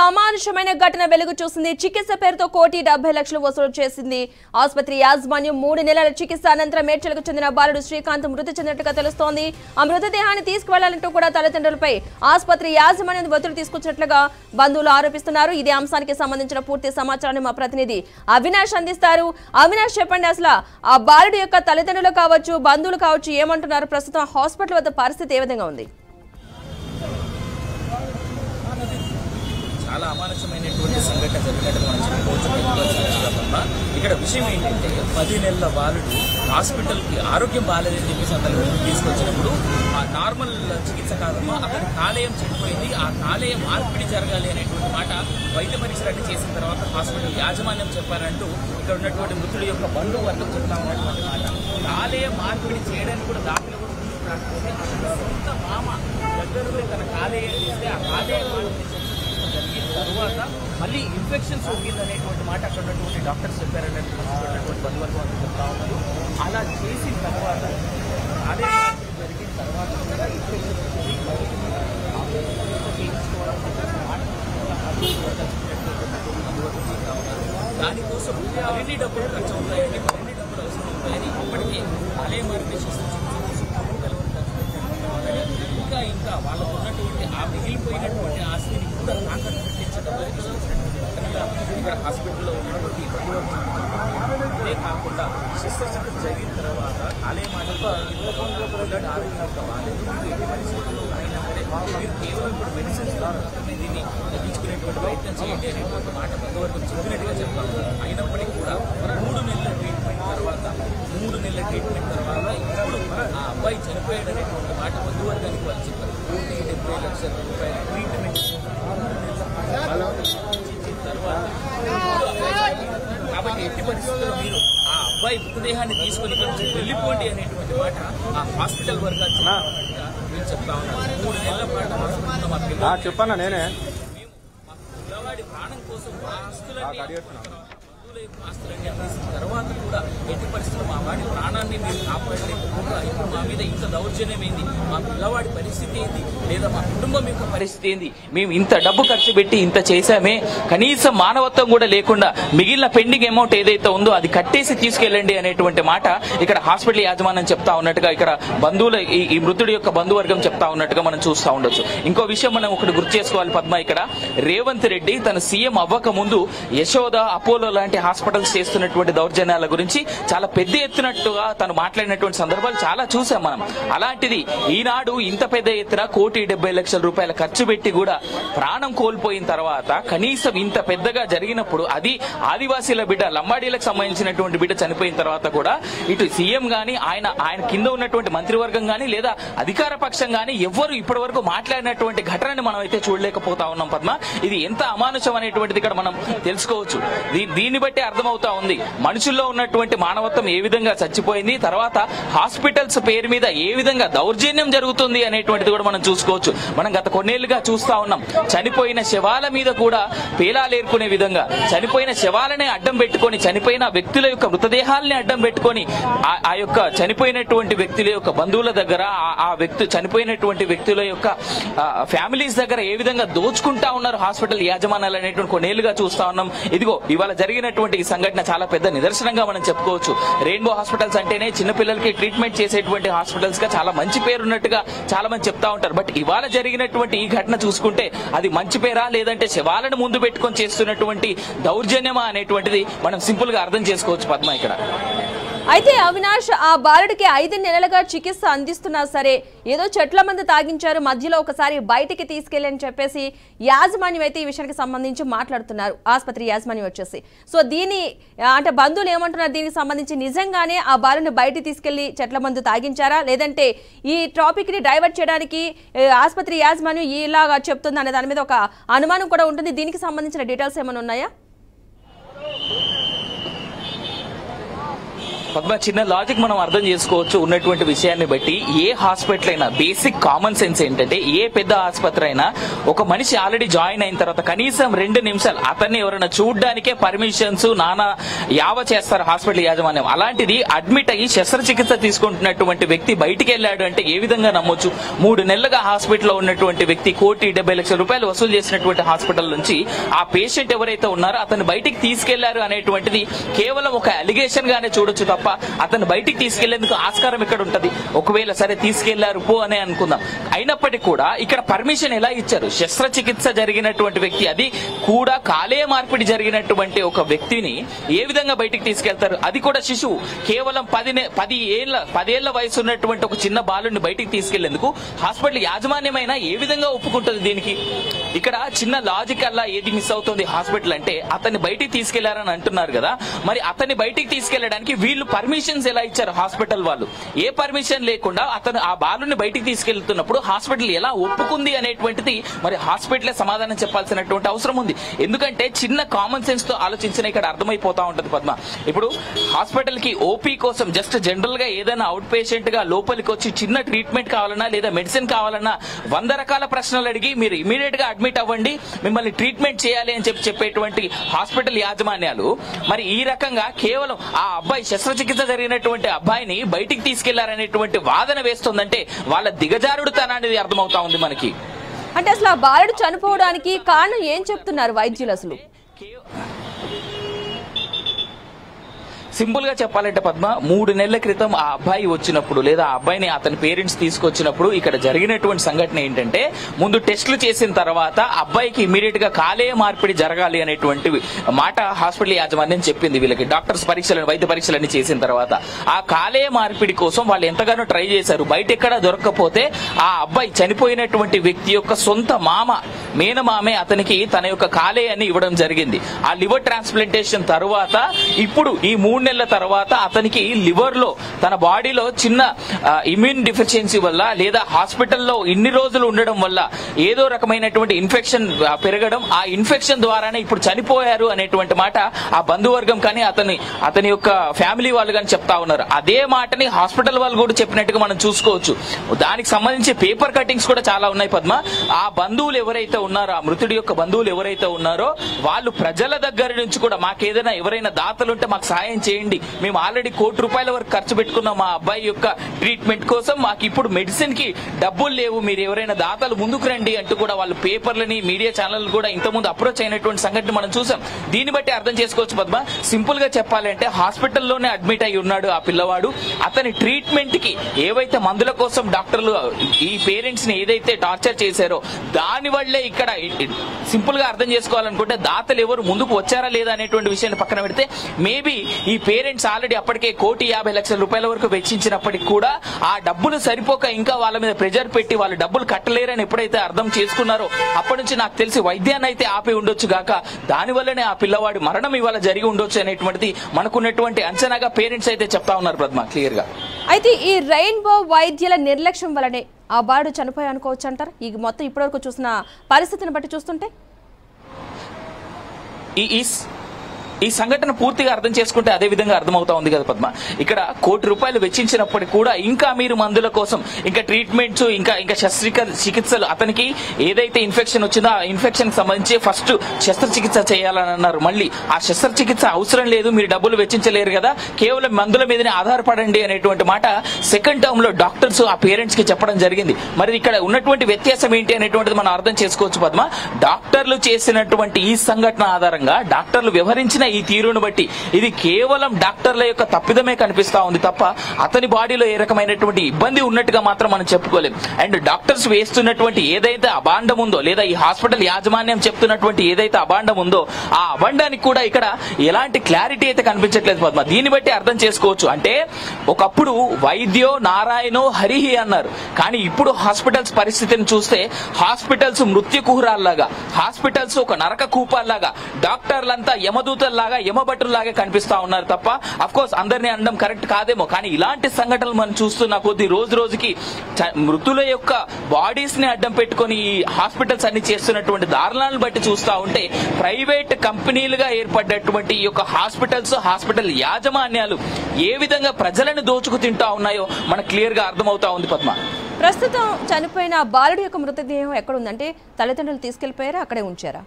అమానుషమైన ఘటన వెలుగు చూసింది. చికిత్స పేరుతో 1,70,00,000 వసూలు చేసింది ఆసుపత్రి యాజమాన్యం. 3 నెలల చికిత్స అనంతరం మేడ్చలకు చెందిన బాలుడు శ్రీకాంత్ మృతి చెందినట్టుగా తెలుస్తోంది. ఆ మృతదేహాన్ని తీసుకువెళ్లాలంటూ కూడా తల్లిదండ్రులపై ఆసుపత్రి యాజమాన్యం ఒత్తిడి తీసుకొచ్చినట్లుగా బంధువులు ఆరోపిస్తున్నారు. ఇదే అంశానికి సంబంధించిన పూర్తి సమాచారాన్ని మా ప్రతినిధి అవినాష్ అందిస్తారు. అవినాష్, చెప్పండి, అసలు ఆ బాలుడు యొక్క తల్లిదండ్రులు కావచ్చు, బంధువులు కావచ్చు, ఏమంటున్నారు? ప్రస్తుతం హాస్పిటల్ వద్ద పరిస్థితి ఏ విధంగా ఉంది? చాలా అమానుషమైనటువంటి సంఘటన జరిగినట్టు మనం చెప్పుకోవచ్చు. ఇక్కడ విషయం ఏంటంటే 10 నెలల బాలుడు హాస్పిటల్కి ఆరోగ్యం బాగాలేదని చెప్పేసి అందరూ తీసుకొచ్చినప్పుడు ఆ నార్మల్ చికిత్స కాదమ్మా, అక్కడ కాలేయం చెడిపోయింది, ఆ కాలేయం మార్పిడి జరగాలి అనేటువంటి మాట వైద్య పరీక్షలన్నీ చేసిన తర్వాత హాస్పిటల్ యాజమాన్యం చెప్పారంటూ ఇక్కడ ఉన్నటువంటి మృతుడి యొక్క బంధువు వర్గం చెప్తా ఉన్నటువంటి మాట. కాలేయం మార్పిడి చేయడానికి కూడా దాఖలు కూడా రాకపోతే అతని సొంత మామ దగ్గరలో తన కాలేయం చేస్తే ఆ కాలేయం జరిగిన తర్వాత మళ్ళీ ఇన్ఫెక్షన్స్ వచ్చిందనేటువంటి మాట అక్కడ ఉన్నటువంటి డాక్టర్స్ చెప్పారనేటువంటి బంధువర్గం చెప్తా ఉన్నారు. అలా చేసిన తర్వాత అదే జరిగిన తర్వాత కూడా ఇన్ఫెక్షన్స్ దానికోసం మరిన్ని డబ్బులు ఖర్చు అవుతాయని, మరిన్ని డబ్బులు అవసరం అవుతాయని ఇప్పటికీ అలే మార్పేషన్ ఇంకా వాళ్ళకు ఉన్నటువంటి ఆ మిగిలిపోయినటువంటి ఆస్తిని కూడా తాకట్టు పెట్టించడం ఇక్కడ హాస్పిటల్లో ఉన్నటువంటి ఇదే కాకుండా శస్త్రచికిత్స జరిగిన తర్వాత అలే మాటలు అయినా సరే మీరు కేవలం ఇప్పుడు మెడిసిన్స్ ద్వారా దీన్ని తగ్గించుకునేటువంటి ప్రయత్నం చేయండి అనేటువంటి మాట బంధువర్గం చెప్పినట్టుగా చెప్తాము. అయినప్పటికీ కూడా 3 నెలల ట్రీట్మెంట్ తర్వాత ఇప్పుడు ఆ అబ్బాయి చనిపోయాడు అనేటువంటి మాట బంధువర్గానికి వాళ్ళు చెప్పారు. 1,70,00,000 రూపాయల ట్రీట్మెంట్ తర్వాత కాబట్టి ఎట్టి పరిస్థితుల్లో మీరు ఆ అబ్బాయి మృతదేహాన్ని తీసుకుని ఇక్కడ నుంచి వెళ్ళిపోండి అనేటువంటి మాట ఆ హాస్పిటల్ వర్గాలు నేను చెప్తా ఉన్నాను. 3 నెలల పాటు హాస్పిటల్లో మా పిల్లవాడి నేనే పిల్లవాడి ప్రాణం కోసం ఆస్తులన్నీ అందిస్తున్న తర్వాత కూడా ఎట్టి పరిస్థితుల్లో మా వాడి ప్రాణాన్ని మీరు కాపాడలేకపోగా ఇప్పుడు మా మీద ఇంత దౌర్జన్యం ఏంది, మా పిల్లవాడి పరిస్థితి ఏంది, లేదా మా కుటుంబం యొక్క పరిస్థితి ఏంది, మేము ఇంత డబ్బు ఖర్చు పెట్టి ఇంత చేశామే, కనీసం మానవత్వం కూడా లేకుండా మిగిలిన పెండింగ్ అమౌంట్ ఏదైతే ఉందో అది కట్టేసి తీసుకెళ్ళండి అనేటువంటి మాట ఇక్కడ హాస్పిటల్ యాజమాన్యం చెప్తా ఉన్నట్టుగా ఇక్కడ బంధువుల ఈ మృతుడి యొక్క బంధువర్గం చెప్తా ఉన్నట్టుగా మనం చూస్తూ ఉండొచ్చు. ఇంకో విషయం మనం ఒకటి గుర్తు చేసుకోవాలి పద్మ, ఇక్కడ రేవంత్ రెడ్డి తన సీఎం అవ్వక ముందు యశోద, అపోలో లాంటి హాస్పిటల్స్ చేస్తున్నటువంటి దౌర్జన్యాల గురించి చాలా పెద్ద ఎత్తునట్టుగా తను మాట్లాడినటువంటి సందర్భాలు చాలా చూసాం మనం. అలాంటిది ఈనాడు ఇంత పెద్ద ఎత్తున 1,70,00,000 రూపాయల ఖర్చు పెట్టి కూడా ప్రాణం కోల్పోయిన తర్వాత కనీసం ఇంత పెద్దగా జరిగినప్పుడు, అది ఆదివాసీల బిడ్డ, లంబాడీలకు సంబంధించినటువంటి బిడ్డ చనిపోయిన తర్వాత కూడా ఇటు సీఎం గాని ఆయన కింద ఉన్నటువంటి మంత్రివర్గం గాని లేదా అధికార పక్షం గాని ఎవ్వరు ఇప్పటి వరకు మాట్లాడినటువంటి ఘటనని మనం అయితే చూడలేకపోతా ఉన్నాం పద్మ. ఇది ఎంత అమానుషం అనేటువంటిది ఇక్కడ మనం తెలుసుకోవచ్చు. దీన్ని బట్టి అర్థమవుతా ఉంది మనుషుల్లో ఉన్నటువంటి మానవత్వం ఏ విధంగా చచ్చిపోయింది, తర్వాత హాస్పిటల్స్ పేరు మీద ఏ విధంగా దౌర్జన్యం జరుగుతుంది అనేటువంటిది కూడా మనం చూసుకోవచ్చు. మనం గత కొన్నేళ్లుగా చూస్తా ఉన్నాం. చనిపోయిన శవాల మీద కూడా పేలాలేరుకునే విధంగా, చనిపోయిన శవాలనే అడ్డం పెట్టుకొని, చనిపోయిన వ్యక్తుల యొక్క మృతదేహాలని అడ్డం పెట్టుకొని ఆ యొక్క చనిపోయినటువంటి వ్యక్తుల యొక్క బంధువుల దగ్గర, ఆ చనిపోయినటువంటి వ్యక్తుల యొక్క ఫ్యామిలీస్ దగ్గర ఏ విధంగా దోచుకుంటా ఉన్నారు హాస్పిటల్ యాజమాన్యాలు అనేటువంటి కొన్నేళ్లుగా చూస్తా ఉన్నాం. ఇదిగో ఇవాళ జరిగినటువంటి ఈ సంఘటన చాలా పెద్ద నిదర్శనంగా మనం చెప్పుకోవచ్చు. రెయిన్బో హాస్పిటల్స్ అంటేనే చిన్నపిల్లలకి ట్రీట్మెంట్ చేసేటువంటి హాస్పిటల్స్ గా చాలా మంచి పేరున్నట్టుగా చాలా మంది చెప్తా ఉంటారు. బట్ ఇవాళ జరిగినటువంటి ఈ ఘటన చూసుకుంటే అది మంచి పేరా లేదంటే శవాలను ముందు పెట్టుకొని చేస్తున్నటువంటి దౌర్జన్యమా అనేటువంటిది మనం సింపుల్ గా అర్థం చేసుకోవచ్చు పద్మ ఇక్కడ. అయితే అవినాష్, ఆ బాలుడికి 5 నెలలుగా చికిత్స అందిస్తున్నా సరే ఏదో చెట్ల మందు తాగించారు, మధ్యలో ఒకసారి బయటికి తీసుకెళ్ళని చెప్పేసి యాజమాన్యం అయితే ఈ విషయానికి సంబంధించి మాట్లాడుతున్నారు. ఆసుపత్రి యాజమాన్యం వచ్చేసి సో దీని అంటే బంధువులు ఏమంటున్నారు దీనికి సంబంధించి? నిజంగానే ఆ బాలుని బయటికి తీసుకెళ్లి చెట్ల మందు తాగించారా, లేదంటే ఈ టాపిక్ ని డైవర్ట్ చేయడానికి ఆసుపత్రి యాజమాన్యం ఇలాగా చెప్తుంది అనే దాని మీద ఒక అనుమానం కూడా ఉంటుంది. దీనికి సంబంధించిన డీటెయిల్స్ ఏమైనా ఉన్నాయా? పద్మ, చిన్న లాజిక్ మనం అర్థం చేసుకోవచ్చు ఉన్నటువంటి విషయాన్ని బట్టి. ఏ హాస్పిటల్ అయినా బేసిక్ కామన్ సెన్స్ ఏంటంటే, ఏ పెద్ద ఆసుపత్రి అయినా ఒక మనిషి ఆల్రెడీ జాయిన్ అయిన తర్వాత కనీసం 2 నిమిషాలు అతన్ని ఎవరైనా చూడడానికే పర్మిషన్స్ నానా యావ చేస్తారు హాస్పిటల్ యాజమాన్యం. అలాంటిది అడ్మిట్ అయ్యి శస్త్రచికిత్స తీసుకుంటున్నటువంటి వ్యక్తి బయటికి వెళ్ళాడు అంటే ఏ విధంగా నమ్మొచ్చు? 3 నెలలుగా హాస్పిటల్లో ఉన్నటువంటి వ్యక్తి ₹1,70,00,000 వసూలు చేసినటువంటి హాస్పిటల్ నుంచి ఆ పేషెంట్ ఎవరైతే ఉన్నారో అతను బయటికి తీసుకెళ్లారు అనేటువంటిది కేవలం ఒక అలిగేషన్ గానే చూడొచ్చు తప్ప అతను బయటికి తీసుకెళ్లేందుకు ఆస్కారం ఇక్కడ ఉంటది. ఒకవేళ సరే తీసుకెళ్లారు పో అని అనుకుందాం. అయినప్పటికీ కూడా ఇక్కడ పర్మిషన్ ఎలా ఇచ్చారు? శస్త్రచికిత్స జరిగినటువంటి వ్యక్తి, అది కూడా కాలేయ మార్పిడి జరిగినటువంటి ఒక వ్యక్తిని ఏ విధంగా బయటికి తీసుకెళ్తారు? అది కూడా శిశువు, కేవలం 10 ఏళ్ల వయసు ఉన్నటువంటి ఒక చిన్న బాలుడిని బయటికి తీసుకెళ్లేందుకు హాస్పిటల్ యాజమాన్యమైనా ఏ విధంగా ఒప్పుకుంటుంది? దీనికి ఇక్కడ చిన్న లాజిక్ అలా ఏది మిస్ అవుతుంది హాస్పిటల్ అంటే, అతన్ని బయటికి తీసుకెళ్లారని అంటున్నారు కదా, మరి అతన్ని బయటికి తీసుకెళ్లడానికి వీళ్ళు పర్మిషన్స్ ఎలా ఇచ్చారు? హాస్పిటల్ వాళ్ళు ఏ పర్మిషన్ లేకుండా అతను ఆ బాలుని బయటికి తీసుకెళ్తున్నప్పుడు హాస్పిటల్ ఎలా ఒప్పుకుంది అనేటువంటిది మరి హాస్పిటలే సమాధానం చెప్పాల్సినటువంటి అవసరం ఉంది. ఎందుకంటే చిన్న కామన్ సెన్స్ తో ఆలోచించిన ఇక్కడ అర్థమైపోతా ఉంటది పద్మ. ఇప్పుడు హాస్పిటల్ కి ఓపీ కోసం జస్ట్ జనరల్ గా ఏదైనా అవుట్ పేషెంట్ గా లోపలికి వచ్చి చిన్న ట్రీట్మెంట్ కావాలన్నా లేదా మెడిసిన్ కావాలన్నా 100 రకాల ప్రశ్నలు అడిగి మీరు ఇమీడియట్ గా అడ్మిట్ అవ్వండి, మిమ్మల్ని ట్రీట్మెంట్ చేయాలి అని చెప్పేటువంటి హాస్పిటల్ యాజమాన్యాలు మరి ఈ రకంగా కేవలం ఆ అబ్బాయి శస్త్రచికిత్స జరిగినటువంటి అబ్బాయిని బయటికి తీసుకెళ్లారనేటువంటి వాదన వేస్తుందంటే వాళ్ళ దిగజారుడుతనాన్ని అర్థమవుతా ఉంది మనకి. అంటే అసలు ఆ బాలుడు చనిపోవడానికి కారణం ఏం చెప్తున్నారు వైద్యులు? అసలు సింపుల్ గా చెప్పాలంటే పద్మ, 3 నెలల క్రితం ఆ అబ్బాయి వచ్చినప్పుడు లేదా ఆ అబ్బాయిని అతని పేరెంట్స్ తీసుకొచ్చినప్పుడు ఇక్కడ జరిగినటువంటి సంఘటన ఏంటంటే, ముందు టెస్టులు చేసిన తర్వాత అబ్బాయికి ఇమీడియట్ గా కాలేయ మార్పిడి జరగాలి అనేటువంటి మాట హాస్పిటల్ యాజమాన్యం చెప్పింది వీళ్ళకి. డాక్టర్స్ వైద్య పరీక్షలన్నీ చేసిన తర్వాత ఆ కాలేయ మార్పిడి కోసం వాళ్ళు ఎంతగానో ట్రై చేశారు. బయట ఎక్కడా దొరకకపోతే ఆ అబ్బాయి చనిపోయినటువంటి వ్యక్తి యొక్క సొంత మేనమామే అతనికి తన యొక్క కాలేయాన్ని ఇవ్వడం జరిగింది. ఆ లివర్ ట్రాన్స్ప్లాంటేషన్ తర్వాత ఇప్పుడు ఈ 3 నెలల తర్వాత అతనికి లివర్ లో తన బాడీలో చిన్న ఇమ్యూన్ డిఫిషియన్సీ వల్ల లేదా హాస్పిటల్లో ఇన్ని రోజులు ఉండడం వల్ల ఏదో రకమైనటువంటి ఇన్ఫెక్షన్ పెరగడం, ఆ ఇన్ఫెక్షన్ ద్వారానే ఇప్పుడు చనిపోయారు అనేటువంటి మాట ఆ బంధువర్గం కానీ అతని యొక్క ఫ్యామిలీ వాళ్ళు కానీ చెప్తా ఉన్నారు. అదే మాటని హాస్పిటల్ వాళ్ళు కూడా చెప్పినట్టుగా మనం చూసుకోవచ్చు. దానికి సంబంధించి పేపర్ కటింగ్స్ కూడా చాలా ఉన్నాయి పద్మ. ఆ బంధువులు ఎవరైతే ఉన్నారో, ఆ మృతుడి యొక్క బంధువులు ఎవరైతే ఉన్నారో వాళ్ళు ప్రజల దగ్గర నుంచి కూడా మాకేదైనా ఎవరైనా దాతలుంటే మాకు సాయం చేయండి, మేము ఆల్రెడీ ₹1,00,00,000 వరకు ఖర్చు పెట్టుకున్నాం మా అబ్బాయి యొక్క ట్రీట్మెంట్ కోసం, మాకు ఇప్పుడు మెడిసిన్ కి డబ్బులు లేవు, మీరు ఎవరైనా దాతలు ముందుకు రండి అంటూ కూడా వాళ్ళు పేపర్లని మీడియా ఛానల్ కూడా ఇంతకుముందు అప్రోచ్ అయినటువంటి సంఘటన మనం చూసాం. దీన్ని బట్టి అర్థం చేసుకోవచ్చు పద్మ. సింపుల్ గా చెప్పాలంటే హాస్పిటల్లోనే అడ్మిట్ అయి ఉన్నాడు ఆ పిల్లవాడు. అతని ట్రీట్మెంట్ కి ఏవైతే మందుల కోసం డాక్టర్లు ఈ పేరెంట్స్ ని ఏదైతే టార్చర్ చేశారో దాని వల్లే ఇక్కడ సింపుల్ గా అర్థం చేసుకోవాలనుకుంటే దాతలు ఎవరు ముందుకు వచ్చారా లేదా అనేటువంటి విషయాన్ని పక్కన పెడితే, మేబీ ఈ పేరెంట్స్ ఆల్రెడీ అప్పటికే ₹1,50,00,000 వరకు వెచ్చించినప్పటికీ కూడా ఆ డబ్బులు సరిపోక ఇంకా వాళ్ళ మీద ప్రెజర్ పెట్టి వాళ్ళు డబ్బులు కట్టలేరని ఎప్పుడైతే అర్థం చేసుకున్నారో అప్పటి నుంచి నాకు తెలిసి వైద్యాన్ని అయితే ఆపి ఉండొచ్చు గాక, దానివల్లనే ఆ పిల్లవాడి మరణం ఇవాళ జరిగి ఉండొచ్చు అనేటువంటిది మనకున్నటువంటి అంచనాగా పేరెంట్స్ అయితే చెప్తా ఉన్నారు పద్మ క్లియర్ గా. అయితే ఈ రెయిన్బో వైద్యుల నిర్లక్ష్యం వల్లనే ఆ బాలుడు చనిపోయి అనుకోవచ్చు అంటారు? ఈ మొత్తం ఇప్పటివరకు చూసిన పరిస్థితిని బట్టి చూస్తుంటే ఈ సంఘటన పూర్తిగా అర్థం చేసుకుంటే అదే విధంగా అర్థమవుతా ఉంది కదా పద్మ. ఇక్కడ ₹1,00,00,000 వెచ్చించినప్పటికీ కూడా ఇంకా మీరు మందుల కోసం ఇంకా ట్రీట్మెంట్స్ ఇంకా శస్త్రచికిత్సలు, అతనికి ఏదైతే ఇన్ఫెక్షన్ వచ్చిందో ఆ ఇన్ఫెక్షన్ కి సంబంధించి ఫస్ట్ శస్త్రచికిత్స చేయాలని అన్నారు. మళ్ళీ ఆ శస్త్రచికిత్స అవసరం లేదు, మీరు డబ్బులు వెచ్చించలేరు కదా, కేవలం మందుల మీదనే ఆధారపడండి అనేటువంటి మాట సెకండ్ టర్మ్ లో డాక్టర్స్ ఆ పేరెంట్స్ కి చెప్పడం జరిగింది. మరి ఇక్కడ ఉన్నటువంటి వ్యత్యాసం ఏంటి అనేటువంటిది మనం అర్థం చేసుకోవచ్చు పద్మ. డాక్టర్లు చేసినటువంటి ఈ సంఘటన ఆధారంగా డాక్టర్లు వ్యవహరించిన ఈ తీరును బట్టి ఇది కేవలం డాక్టర్ల యొక్క తప్పిదమే కనిపిస్తా ఉంది తప్ప అతని బాడీలో ఏ రకమైనటువంటి ఇబ్బంది ఉన్నట్టుగా మాత్రం మనం చెప్పుకోలేం. అండ్ డాక్టర్స్ వేస్తున్నటువంటి ఏదైతే అబాండం ఉందో లేదా ఈ హాస్పిటల్ యాజమాన్యం చెప్తున్నటువంటి ఏదైతే అబాండం ఉందో ఆ అబాండానికి కూడా ఇక్కడ ఎలాంటి క్లారిటీ అయితే కనిపించట్లేదు పద్మ. దీన్ని బట్టి అర్థం చేసుకోవచ్చు అంటే ఒకప్పుడు వైద్యో నారాయణో హరిహి అన్నారు, కానీ ఇప్పుడు హాస్పిటల్స్ పరిస్థితిని చూస్తే హాస్పిటల్స్ మృత్యు కుహరాల్లాగా, హాస్పిటల్స్ ఒక నరక కూపాల్లాగా, డాక్టర్లంతా యమదూతల్లాగా లాగా యమభటుల్లాగా కనిపిస్తా ఉన్నారు తప్ప అఫ్ కోర్స్ అందరినీ అనడం కరెక్ట్ కాదేమో, కానీ ఇలాంటి సంఘటనలు మనం చూస్తున్న కొద్ది రోజు రోజుకి మృతుల యొక్క బాడీస్ ని అడ్డం పెట్టుకుని ఈ హాస్పిటల్స్ అన్ని చేస్తున్నటువంటి దారుణాలను బట్టి చూస్తా ఉంటే ప్రైవేట్ కంపెనీలుగా ఏర్పడ్డటువంటి ఈ యొక్క హాస్పిటల్స్, హాస్పిటల్ యాజమాన్యాలు ఏ విధంగా ప్రజలను దోచుకు తింటా ఉన్నాయో మనకు క్లియర్ గా అర్థమవుతా ఉంది. పద్మ, ప్రస్తుతం చనిపోయిన బాలుడి యొక్క మృతదేహం ఎక్కడ ఉందంటే తల్లిదండ్రులు తీసుకెళ్లిపోయారా, అక్కడే ఉంచారా?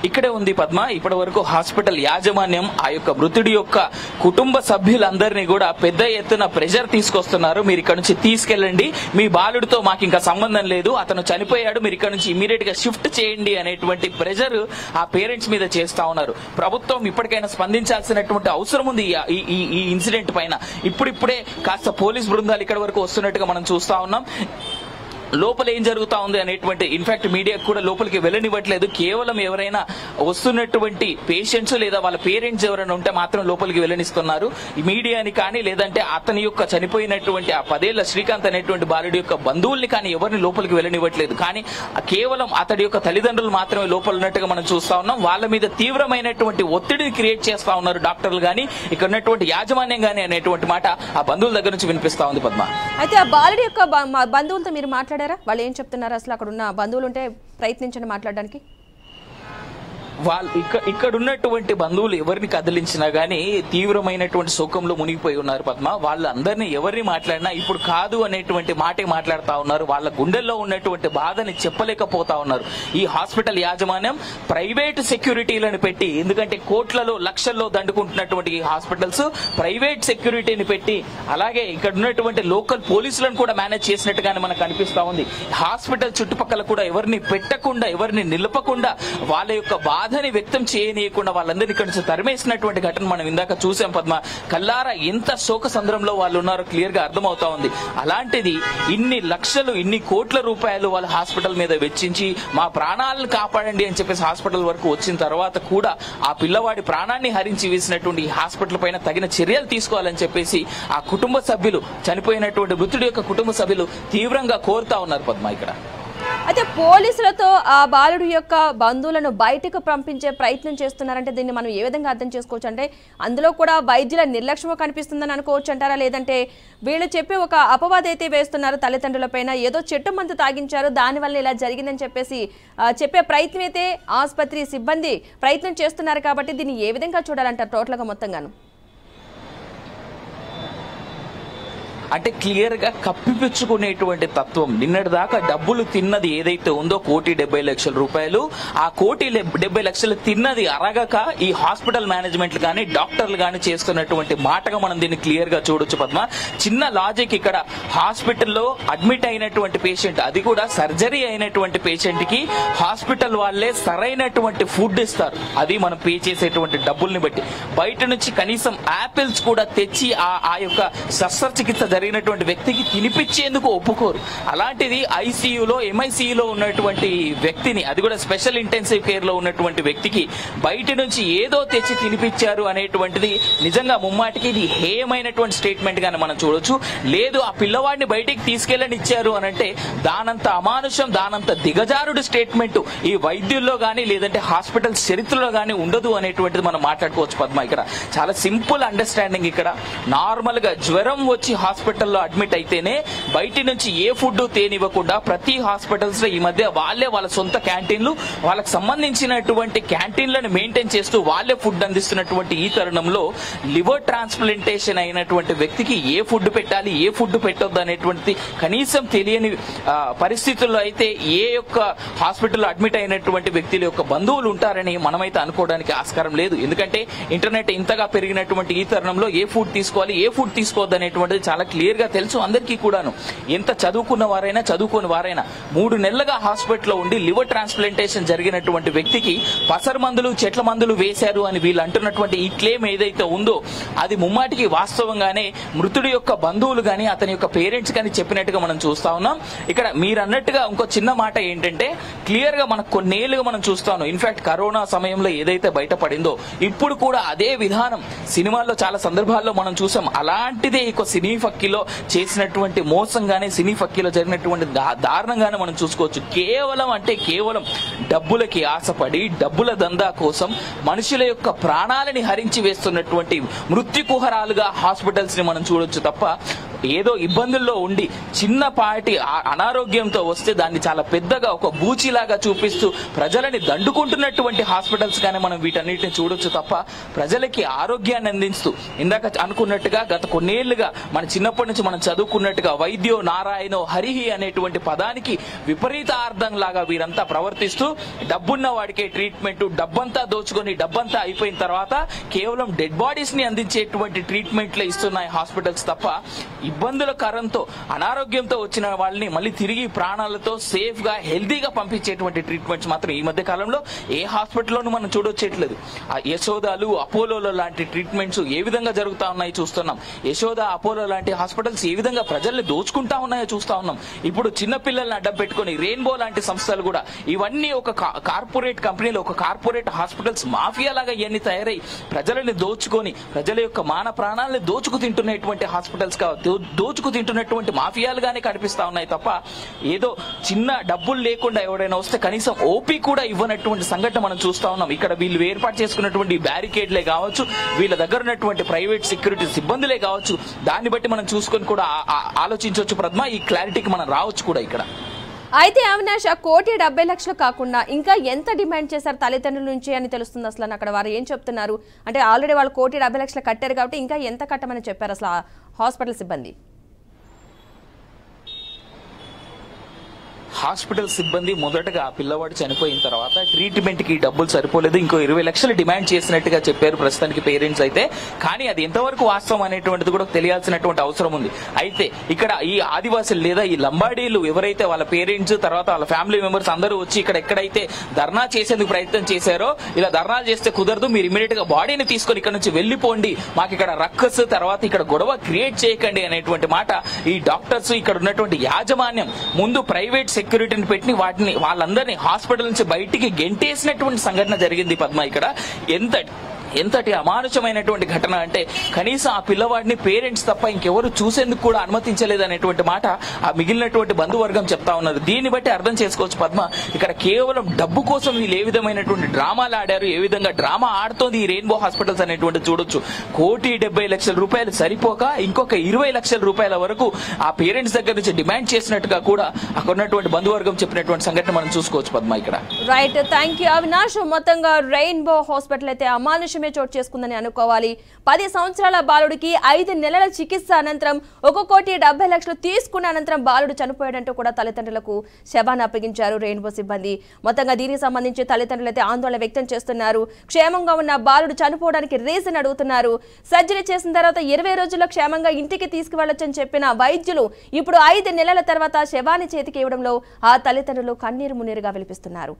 ఇక్కడే ఉంది పద్మ. ఇప్పటి వరకు హాస్పిటల్ యాజమాన్యం ఆ యొక్క మృతుడి యొక్క కుటుంబ సభ్యులందరినీ కూడా పెద్ద ఎత్తున ప్రెషర్ తీసుకొస్తున్నారు. మీరు ఇక్కడ నుంచి తీసుకెళ్ళండి, మీ బాలుడితో మాకు ఇంకా సంబంధం లేదు, అతను చనిపోయాడు, మీరు ఇక్కడ నుంచి ఇమీడియట్ గా షిఫ్ట్ చేయండి అనేటువంటి ప్రెషర్ ఆ పేరెంట్స్ మీద చేస్తా ఉన్నారు. ప్రభుత్వం ఇప్పటికైనా స్పందించాల్సినటువంటి అవసరం ఉంది ఈ ఇన్సిడెంట్ పైన. ఇప్పుడిప్పుడే కాస్త పోలీస్ బృందాలు ఇక్కడ వరకు వస్తున్నట్టుగా మనం చూస్తా ఉన్నాం. లోపల ఏం జరుగుతా ఉంది అనేటువంటి ఇన్ఫాక్ట్ మీడియాకు కూడా లోపలికి వెళ్ళనివ్వట్లేదు. కేవలం ఎవరైనా వస్తున్నటువంటి పేషెంట్స్ లేదా వాళ్ళ పేరెంట్స్ ఎవరైనా ఉంటే మాత్రం లోపలికి వెళ్ళనిస్తున్నారు. ఈ మీడియాని కానీ లేదంటే అతని యొక్క చనిపోయినటువంటి ఆ 10 ఏళ్ల శ్రీకాంత్ అనేటువంటి బాలుడి యొక్క బంధువుల్ని కానీ ఎవరిని లోపలికి వెళ్ళనివ్వట్లేదు. కానీ కేవలం అతడి యొక్క తల్లిదండ్రులు మాత్రమే లోపల ఉన్నట్టుగా మనం చూస్తా ఉన్నాం. వాళ్ళ మీద తీవ్రమైనటువంటి ఒత్తిడిని క్రియేట్ చేస్తా ఉన్నారు డాక్టర్లు కానీ, ఇక్కడ ఉన్నటువంటి యాజమాన్యం కానీ అనేటువంటి మాట ఆ బంధువుల దగ్గర నుంచి వినిపిస్తా ఉంది. పద్మ, అయితే ఆ బాలుడి యొక్క బంధువులతో మీరు మాట్లాడారా? వాళ్ళు ఏం చెప్తున్నారు? అసలు అక్కడ ఉన్న బంధువులు ఉంటే ప్రయత్నించండి మాట్లాడడానికి. వాళ్ళు ఇక్కడ ఉన్నటువంటి బంధువులు ఎవరిని కదిలించినా గానీ తీవ్రమైనటువంటి శోకంలో మునిగిపోయి ఉన్నారు. పద్మ, వాళ్ళందరినీ ఎవరిని మాట్లాడినా ఇప్పుడు కాదు అనేటువంటి మాటే మాట్లాడుతా ఉన్నారు. వాళ్ళ గుండెల్లో ఉన్నటువంటి బాధని చెప్పలేకపోతా ఉన్నారు. ఈ హాస్పిటల్ యాజమాన్యం ప్రైవేట్ సెక్యూరిటీలను పెట్టి, ఎందుకంటే కోట్లలో లక్షల్లో దండుకుంటున్నటువంటి ఈ హాస్పిటల్స్ ప్రైవేట్ సెక్యూరిటీని పెట్టి, అలాగే ఇక్కడ ఉన్నటువంటి లోకల్ పోలీసులను కూడా మేనేజ్ చేసినట్టుగానే మనకు అనిపిస్తా ఉంది. హాస్పిటల్ చుట్టుపక్కల కూడా ఎవరిని పెట్టకుండా, ఎవరిని నిలపకుండా, వాళ్ళ యొక్క బాధని వ్యక్తం చేయనీయకుండా వాళ్ళందరినీ ఇక్కడ నుంచి తరిమేసినటువంటి ఘటన మనం ఇందాక చూసాం. పద్మ, కల్లారా ఎంత శోక సంద్రంలో వాళ్ళు ఉన్నారో క్లియర్ గా అర్థమవుతా ఉంది. అలాంటిది ఇన్ని లక్షలు, ఇన్ని కోట్ల రూపాయలు వాళ్ళ హాస్పిటల్ మీద వెచ్చించి మా ప్రాణాలను కాపాడండి అని చెప్పేసి హాస్పిటల్ వరకు వచ్చిన తర్వాత కూడా ఆ పిల్లవాడి ప్రాణాన్ని హరించి వేసినటువంటి ఈ హాస్పిటల్ పైన తగిన చర్యలు తీసుకోవాలని చెప్పేసి ఆ కుటుంబ సభ్యులు, చనిపోయినటువంటి మృతుడి యొక్క కుటుంబ సభ్యులు తీవ్రంగా కోరుతా ఉన్నారు. పద్మ, ఇక్కడ అయితే పోలీసులతో ఆ బాలుడు యొక్క బంధువులను బయటకు పంపించే ప్రయత్నం చేస్తున్నారంటే దీన్ని మనం ఏ విధంగా అర్థం చేసుకోవచ్చు? అంటే అందులో కూడా వైద్యుల నిర్లక్ష్యం కనిపిస్తుందని అనుకోవచ్చు అంటారా? లేదంటే వీళ్ళు చెప్పి ఒక అపవాదం అయితే వేస్తున్నారు తల్లిదండ్రులపైన, ఏదో చెట్టు మందు తాగించారు దానివల్ల ఇలా జరిగిందని చెప్పేసి చెప్పే ప్రయత్నం అయితే ఆసుపత్రి సిబ్బంది ప్రయత్నం చేస్తున్నారు. కాబట్టి దీన్ని ఏ విధంగా చూడాలంటారు టోటల్గా మొత్తంగాను? అంటే క్లియర్ గా కప్పిపుచ్చుకునేటువంటి తత్వం. నిన్నటి దాకా డబ్బులు తిన్నది ఏదైతే ఉందో 1,70,00,000 రూపాయలు, ఆ 1,70,00,000 తిన్నది అరగక ఈ హాస్పిటల్ మేనేజ్మెంట్ కానీ డాక్టర్లు కానీ చేస్తున్నటువంటి మాటగా మనం దీన్ని క్లియర్ గా చూడొచ్చు. పద్మ, చిన్న లాజిక్ ఇక్కడ, హాస్పిటల్లో అడ్మిట్ అయినటువంటి పేషెంట్, అది కూడా సర్జరీ అయినటువంటి పేషెంట్ కి హాస్పిటల్ వాళ్ళే సరైనటువంటి ఫుడ్ ఇస్తారు, అది మనం పే చేసేటువంటి డబ్బుల్ని బట్టి. బయట నుంచి కనీసం యాపిల్స్ కూడా తెచ్చి ఆ యొక్క శస్త్రచికిత్స జరిగినటువంటి వ్యక్తికి తినిపించేందుకు ఒప్పుకోరు. అలాంటిది ఐసీయూలో, ఎంఐసీయూలో ఉన్నటువంటి వ్యక్తిని, అది కూడా స్పెషల్ ఇంటెన్సివ్ కేర్ లో ఉన్నటువంటి వ్యక్తికి బయట నుంచి ఏదో తెచ్చి తినిపించారు అనేటువంటిది నిజంగా ముమ్మాటికి ఇది హేయమైనటువంటి స్టేట్మెంట్ గానే మనం చూడొచ్చు. లేదు, ఆ పిల్లవాడిని బయటికి తీసుకెళ్ళని ఇచ్చారు అనంటే దానంత అమానుషం, దానంత దిగజారుడు స్టేట్మెంట్ ఈ వైద్యుల్లో గానీ లేదంటే హాస్పిటల్ చరిత్రలో గానీ ఉండదు అనేటువంటిది మనం మాట్లాడుకోవచ్చు. పద్మ, ఇక్కడ చాలా సింపుల్ అండర్స్టాండింగ్. ఇక్కడ నార్మల్ గా జ్వరం వచ్చి హాస్పిటల్లో అడ్మిట్ అయితేనే బయటి నుంచి ఏ ఫుడ్ తేనివ్వకుండా ప్రతి హాస్పిటల్స్ లో ఈ మధ్య వాళ్ళ సొంత క్యాంటీన్లు, వాళ్ళకి సంబంధించినటువంటి క్యాంటీన్లను మెయింటైన్ చేస్తూ వాళ్ళే ఫుడ్ అందిస్తున్నటువంటి ఈ తరుణంలో లివర్ ట్రాన్స్ప్లాంటేషన్ అయినటువంటి వ్యక్తికి ఏ ఫుడ్ పెట్టాలి, ఏ ఫుడ్ పెట్టొద్దు అనేటువంటి కనీసం తెలియని పరిస్థితుల్లో అయితే ఏ యొక్క హాస్పిటల్లో అడ్మిట్ అయినటువంటి వ్యక్తుల యొక్క బంధువులు ఉంటారని మనమైతే అనుకోవడానికి ఆస్కారం లేదు. ఎందుకంటే ఇంటర్నెట్ ఇంతగా పెరిగినటువంటి ఈ తరుణంలో ఏ ఫుడ్ తీసుకోవాలి, ఏ ఫుడ్ తీసుకోవద్దు అనేటువంటిది చాలా క్లియర్ గా తెలుసు అందరికీ కూడాను. ఎంత చదువుకున్న వారైనా చదువుకోని వారైనా 3 నెలలుగా హాస్పిటల్లో ఉండి లివర్ ట్రాన్స్ప్లాంటేషన్ జరిగినటువంటి వ్యక్తికి పసరు మందులు, చెట్ల మందులు వేశారు అని వీళ్ళు అంటున్నటువంటి ఈ క్లెయిమ్ ఏదైతే ఉందో అది ముమ్మాటికి వాస్తవంగానే మృతుడి యొక్క బంధువులు గాని అతని యొక్క పేరెంట్స్ గాని చెప్పినట్టుగా మనం చూస్తా ఉన్నాం. ఇక్కడ మీరు అన్నట్టుగా ఇంకో చిన్న మాట ఏంటంటే క్లియర్ గా మనకు కొన్నేళ్లుగా మనం చూస్తా ఉన్నాం. ఇన్ఫాక్ట్ కరోనా సమయంలో ఏదైతే బయటపడిందో ఇప్పుడు కూడా అదే విధానం సినిమాల్లో చాలా సందర్భాల్లో మనం చూసాం. అలాంటిదే ఒక సినీ ఫక్కీలో చేసినటువంటి మోసంగానే సినీ ఫక్కీలో జరిగినటువంటి దారుణంగానే మనం చూసుకోవచ్చు. కేవలం డబ్బులకి ఆశపడి డబ్బుల దందా కోసం మనుషుల యొక్క ప్రాణాలని హరించి వేస్తున్నటువంటి మృత్యుకుహరాలుగా హాస్పిటల్స్ ని మనం చూడొచ్చు తప్ప ఏదో ఇబ్బందుల్లో ఉండి చిన్నపాటి అనారోగ్యంతో వస్తే దాన్ని చాలా పెద్దగా ఒక బూచిలాగా చూపిస్తూ ప్రజలని దండుకుంటున్నటువంటి హాస్పిటల్స్ గానే మనం వీటన్నిటిని చూడొచ్చు తప్ప ప్రజలకి ఆరోగ్యాన్ని అందిస్తూ ఇందాక అనుకున్నట్టుగా గత కొన్నేళ్లుగా మన చిన్నప్పటి నుంచి మనం చదువుకున్నట్టుగా వైద్యో నారాయణో హరిహి అనేటువంటి పదానికి విపరీత అర్థం లాగా వీరంతా ప్రవర్తిస్తూ డబ్బున్న వాడికే ట్రీట్మెంట్, డబ్బంతా దోచుకొని డబ్బంతా అయిపోయిన తర్వాత కేవలం డెడ్ బాడీస్ ని అందించేటువంటి ట్రీట్మెంట్లే ఇస్తున్నాయి హాస్పిటల్స్ తప్ప ఇబ్బందుల కారణంతో అనారోగ్యంతో వచ్చిన వాళ్ళని మళ్ళీ తిరిగి ప్రాణాలతో సేఫ్ గా హెల్దీగా పంపించేటువంటి ట్రీట్మెంట్స్ మాత్రం ఈ మధ్య కాలంలో ఏ హాస్పిటల్లోనూ మనం చూడొచ్చేట్లేదు. యశోదాలు, అపోలోలో లాంటి ట్రీట్మెంట్స్ ఏ విధంగా జరుగుతా ఉన్నాయో చూస్తున్నాం. యశోద, అపోలో లాంటి హాస్పిటల్స్ ఏ విధంగా ప్రజల్ని దోచుకుంటా ఉన్నాయో చూస్తా ఉన్నాం. ఇప్పుడు చిన్నపిల్లల్ని అడ్డం పెట్టుకుని రెయిన్బో లాంటి సంస్థలు కూడా ఇవన్నీ ఒక కార్పొరేట్ కంపెనీలు, ఒక కార్పొరేట్ హాస్పిటల్స్ మాఫియా లాగా ఇవన్నీ తయారై ప్రజలని దోచుకొని ప్రజల యొక్క మాన ప్రాణాలని దోచుకు తింటున్నటువంటి హాస్పిటల్స్ దోచుకు తింటున్నటువంటి మాఫియాలుగానే కనిపిస్తా ఉన్నాయి తప్ప ఏదో చిన్న డబ్బులు లేకుండా ఎవరైనా వస్తే కనీసం ఓపీ కూడా ఇవ్వనటువంటి సంఘటన మనం చూస్తా ఉన్నాం. ఇక్కడ వీళ్ళు ఏర్పాటు చేసుకున్నటువంటి బ్యారికేడ్లే కావచ్చు, వీళ్ళ దగ్గర ఉన్నటువంటి ప్రైవేట్ సెక్యూరిటీ సిబ్బందులే కావచ్చు, దాన్ని బట్టి మనం చూసుకొని కూడా ఆలోచించవచ్చు పద్మ. ఈ క్లారిటీకి మనం రావచ్చు కూడా ఇక్కడ. అయితే అవినాష్, 1,70,00,000 కాకుండా ఇంకా ఎంత డిమాండ్ చేశారు తల్లిదండ్రుల నుంచి అని తెలుస్తుంది. అసలు అక్కడ వారు ఏం చెప్తున్నారు అంటే ఆల్రెడీ వాళ్ళు 1,70,00,000 కట్టారు కాబట్టి ఇంకా ఎంత కట్టమని చెప్పారు అసలు హాస్పిటల్ సిబ్బంది? హాస్పిటల్ సిబ్బంది మొదటగా ఆ పిల్లవాడు చనిపోయిన తర్వాత ట్రీట్మెంట్ కి డబ్బులు సరిపోలేదు, ఇంకో 20 లక్షలు డిమాండ్ చేసినట్టుగా చెప్పారు ప్రస్తుతానికి పేరెంట్స్ అయితే. కానీ అది ఎంతవరకు వాస్తవం అనేటువంటిది కూడా తెలియాల్సినటువంటి అవసరం ఉంది. అయితే ఇక్కడ ఈ ఆదివాసులు లేదా ఈ లంబాడీలు ఎవరైతే వాళ్ళ పేరెంట్స్ తర్వాత వాళ్ళ ఫ్యామిలీ మెంబర్స్ అందరూ వచ్చి ఇక్కడ ఎక్కడైతే ధర్నా చేసేందుకు ప్రయత్నం చేశారో, ఇలా ధర్నాలు చేస్తే కుదరదు, మీరు ఇమీడియట్ గా బాడీని తీసుకొని ఇక్కడ నుంచి వెళ్లిపోండి, మాకు ఇక్కడ రక్కస్ తర్వాత ఇక్కడ గొడవ క్రియేట్ చేయకండి అనేటువంటి మాట ఈ డాక్టర్స్, ఇక్కడ ఉన్నటువంటి యాజమాన్యం ముందు ప్రైవేట్ సెక్యూరిటీని పెట్టి వాళ్ళందరినీ హాస్పిటల్ నుంచి బయటికి గెంటేసినటువంటి సంఘటన జరిగింది పద్మ. ఇక్కడ ఎంతటి అమానుషమైనటువంటి ఘటన అంటే కనీసం ఆ పిల్లవాడిని పేరెంట్స్ తప్ప ఇంకెవరు చూసేందుకు కూడా అనుమతించలేదు అనేటువంటి మాట ఆ మిగిలినటువంటి బంధువర్గం చెప్తా ఉన్నారు. దీన్ని బట్టి అర్థం చేసుకోవచ్చు పద్మ, ఇక్కడ కేవలం డబ్బు కోసం వీళ్ళు ఏ విధమైనటువంటి డ్రామాలు ఆడారు, ఏ విధంగా డ్రామా ఆడుతోంది ఈ రెయిన్బో హాస్పిటల్స్ అనేటువంటి చూడొచ్చు. 1,70,00,000 రూపాయలు సరిపోక ఇంకొక 20 లక్షల రూపాయల వరకు ఆ పేరెంట్స్ దగ్గర నుంచి డిమాండ్ చేసినట్టుగా కూడా అక్కడ ఉన్నటువంటి బంధువర్గం చెప్పినటువంటి సంఘటన మనం చూసుకోవచ్చు పద్మ ఇక్కడ. Right, thank you Avinash. మొత్తంగా రెయిన్బో హాస్పిటల్ అయితే అమానుష చోటు చేసుకుందని అనుకోవాలి. 10 సంవత్సరాల బాలుడికి 5 నెలల చికిత్స అనంతరం 1,70,00,000 తీసుకున్న అనంతరం బాలుడు చనిపోయాడంటూ కూడా తల్లిదండ్రులకు శవాన్ని అప్పగించారు రెయిన్బో సిబ్బంది. మొత్తంగా దీనికి సంబంధించి తల్లిదండ్రులు అయితే ఆందోళన వ్యక్తం చేస్తున్నారు. క్షేమంగా ఉన్న బాలుడు చనిపోవడానికి రీజన్ అడుగుతున్నారు. సర్జరీ చేసిన తర్వాత 20 రోజుల్లో క్షేమంగా ఇంటికి తీసుకువెళ్లొచ్చని చెప్పిన వైద్యులు ఇప్పుడు 5 నెలల తర్వాత శవాన్ని చేతికి ఇవ్వడంలో ఆ తల్లిదండ్రులు కన్నీరు మున్నీరుగా విలిపిస్తున్నారు.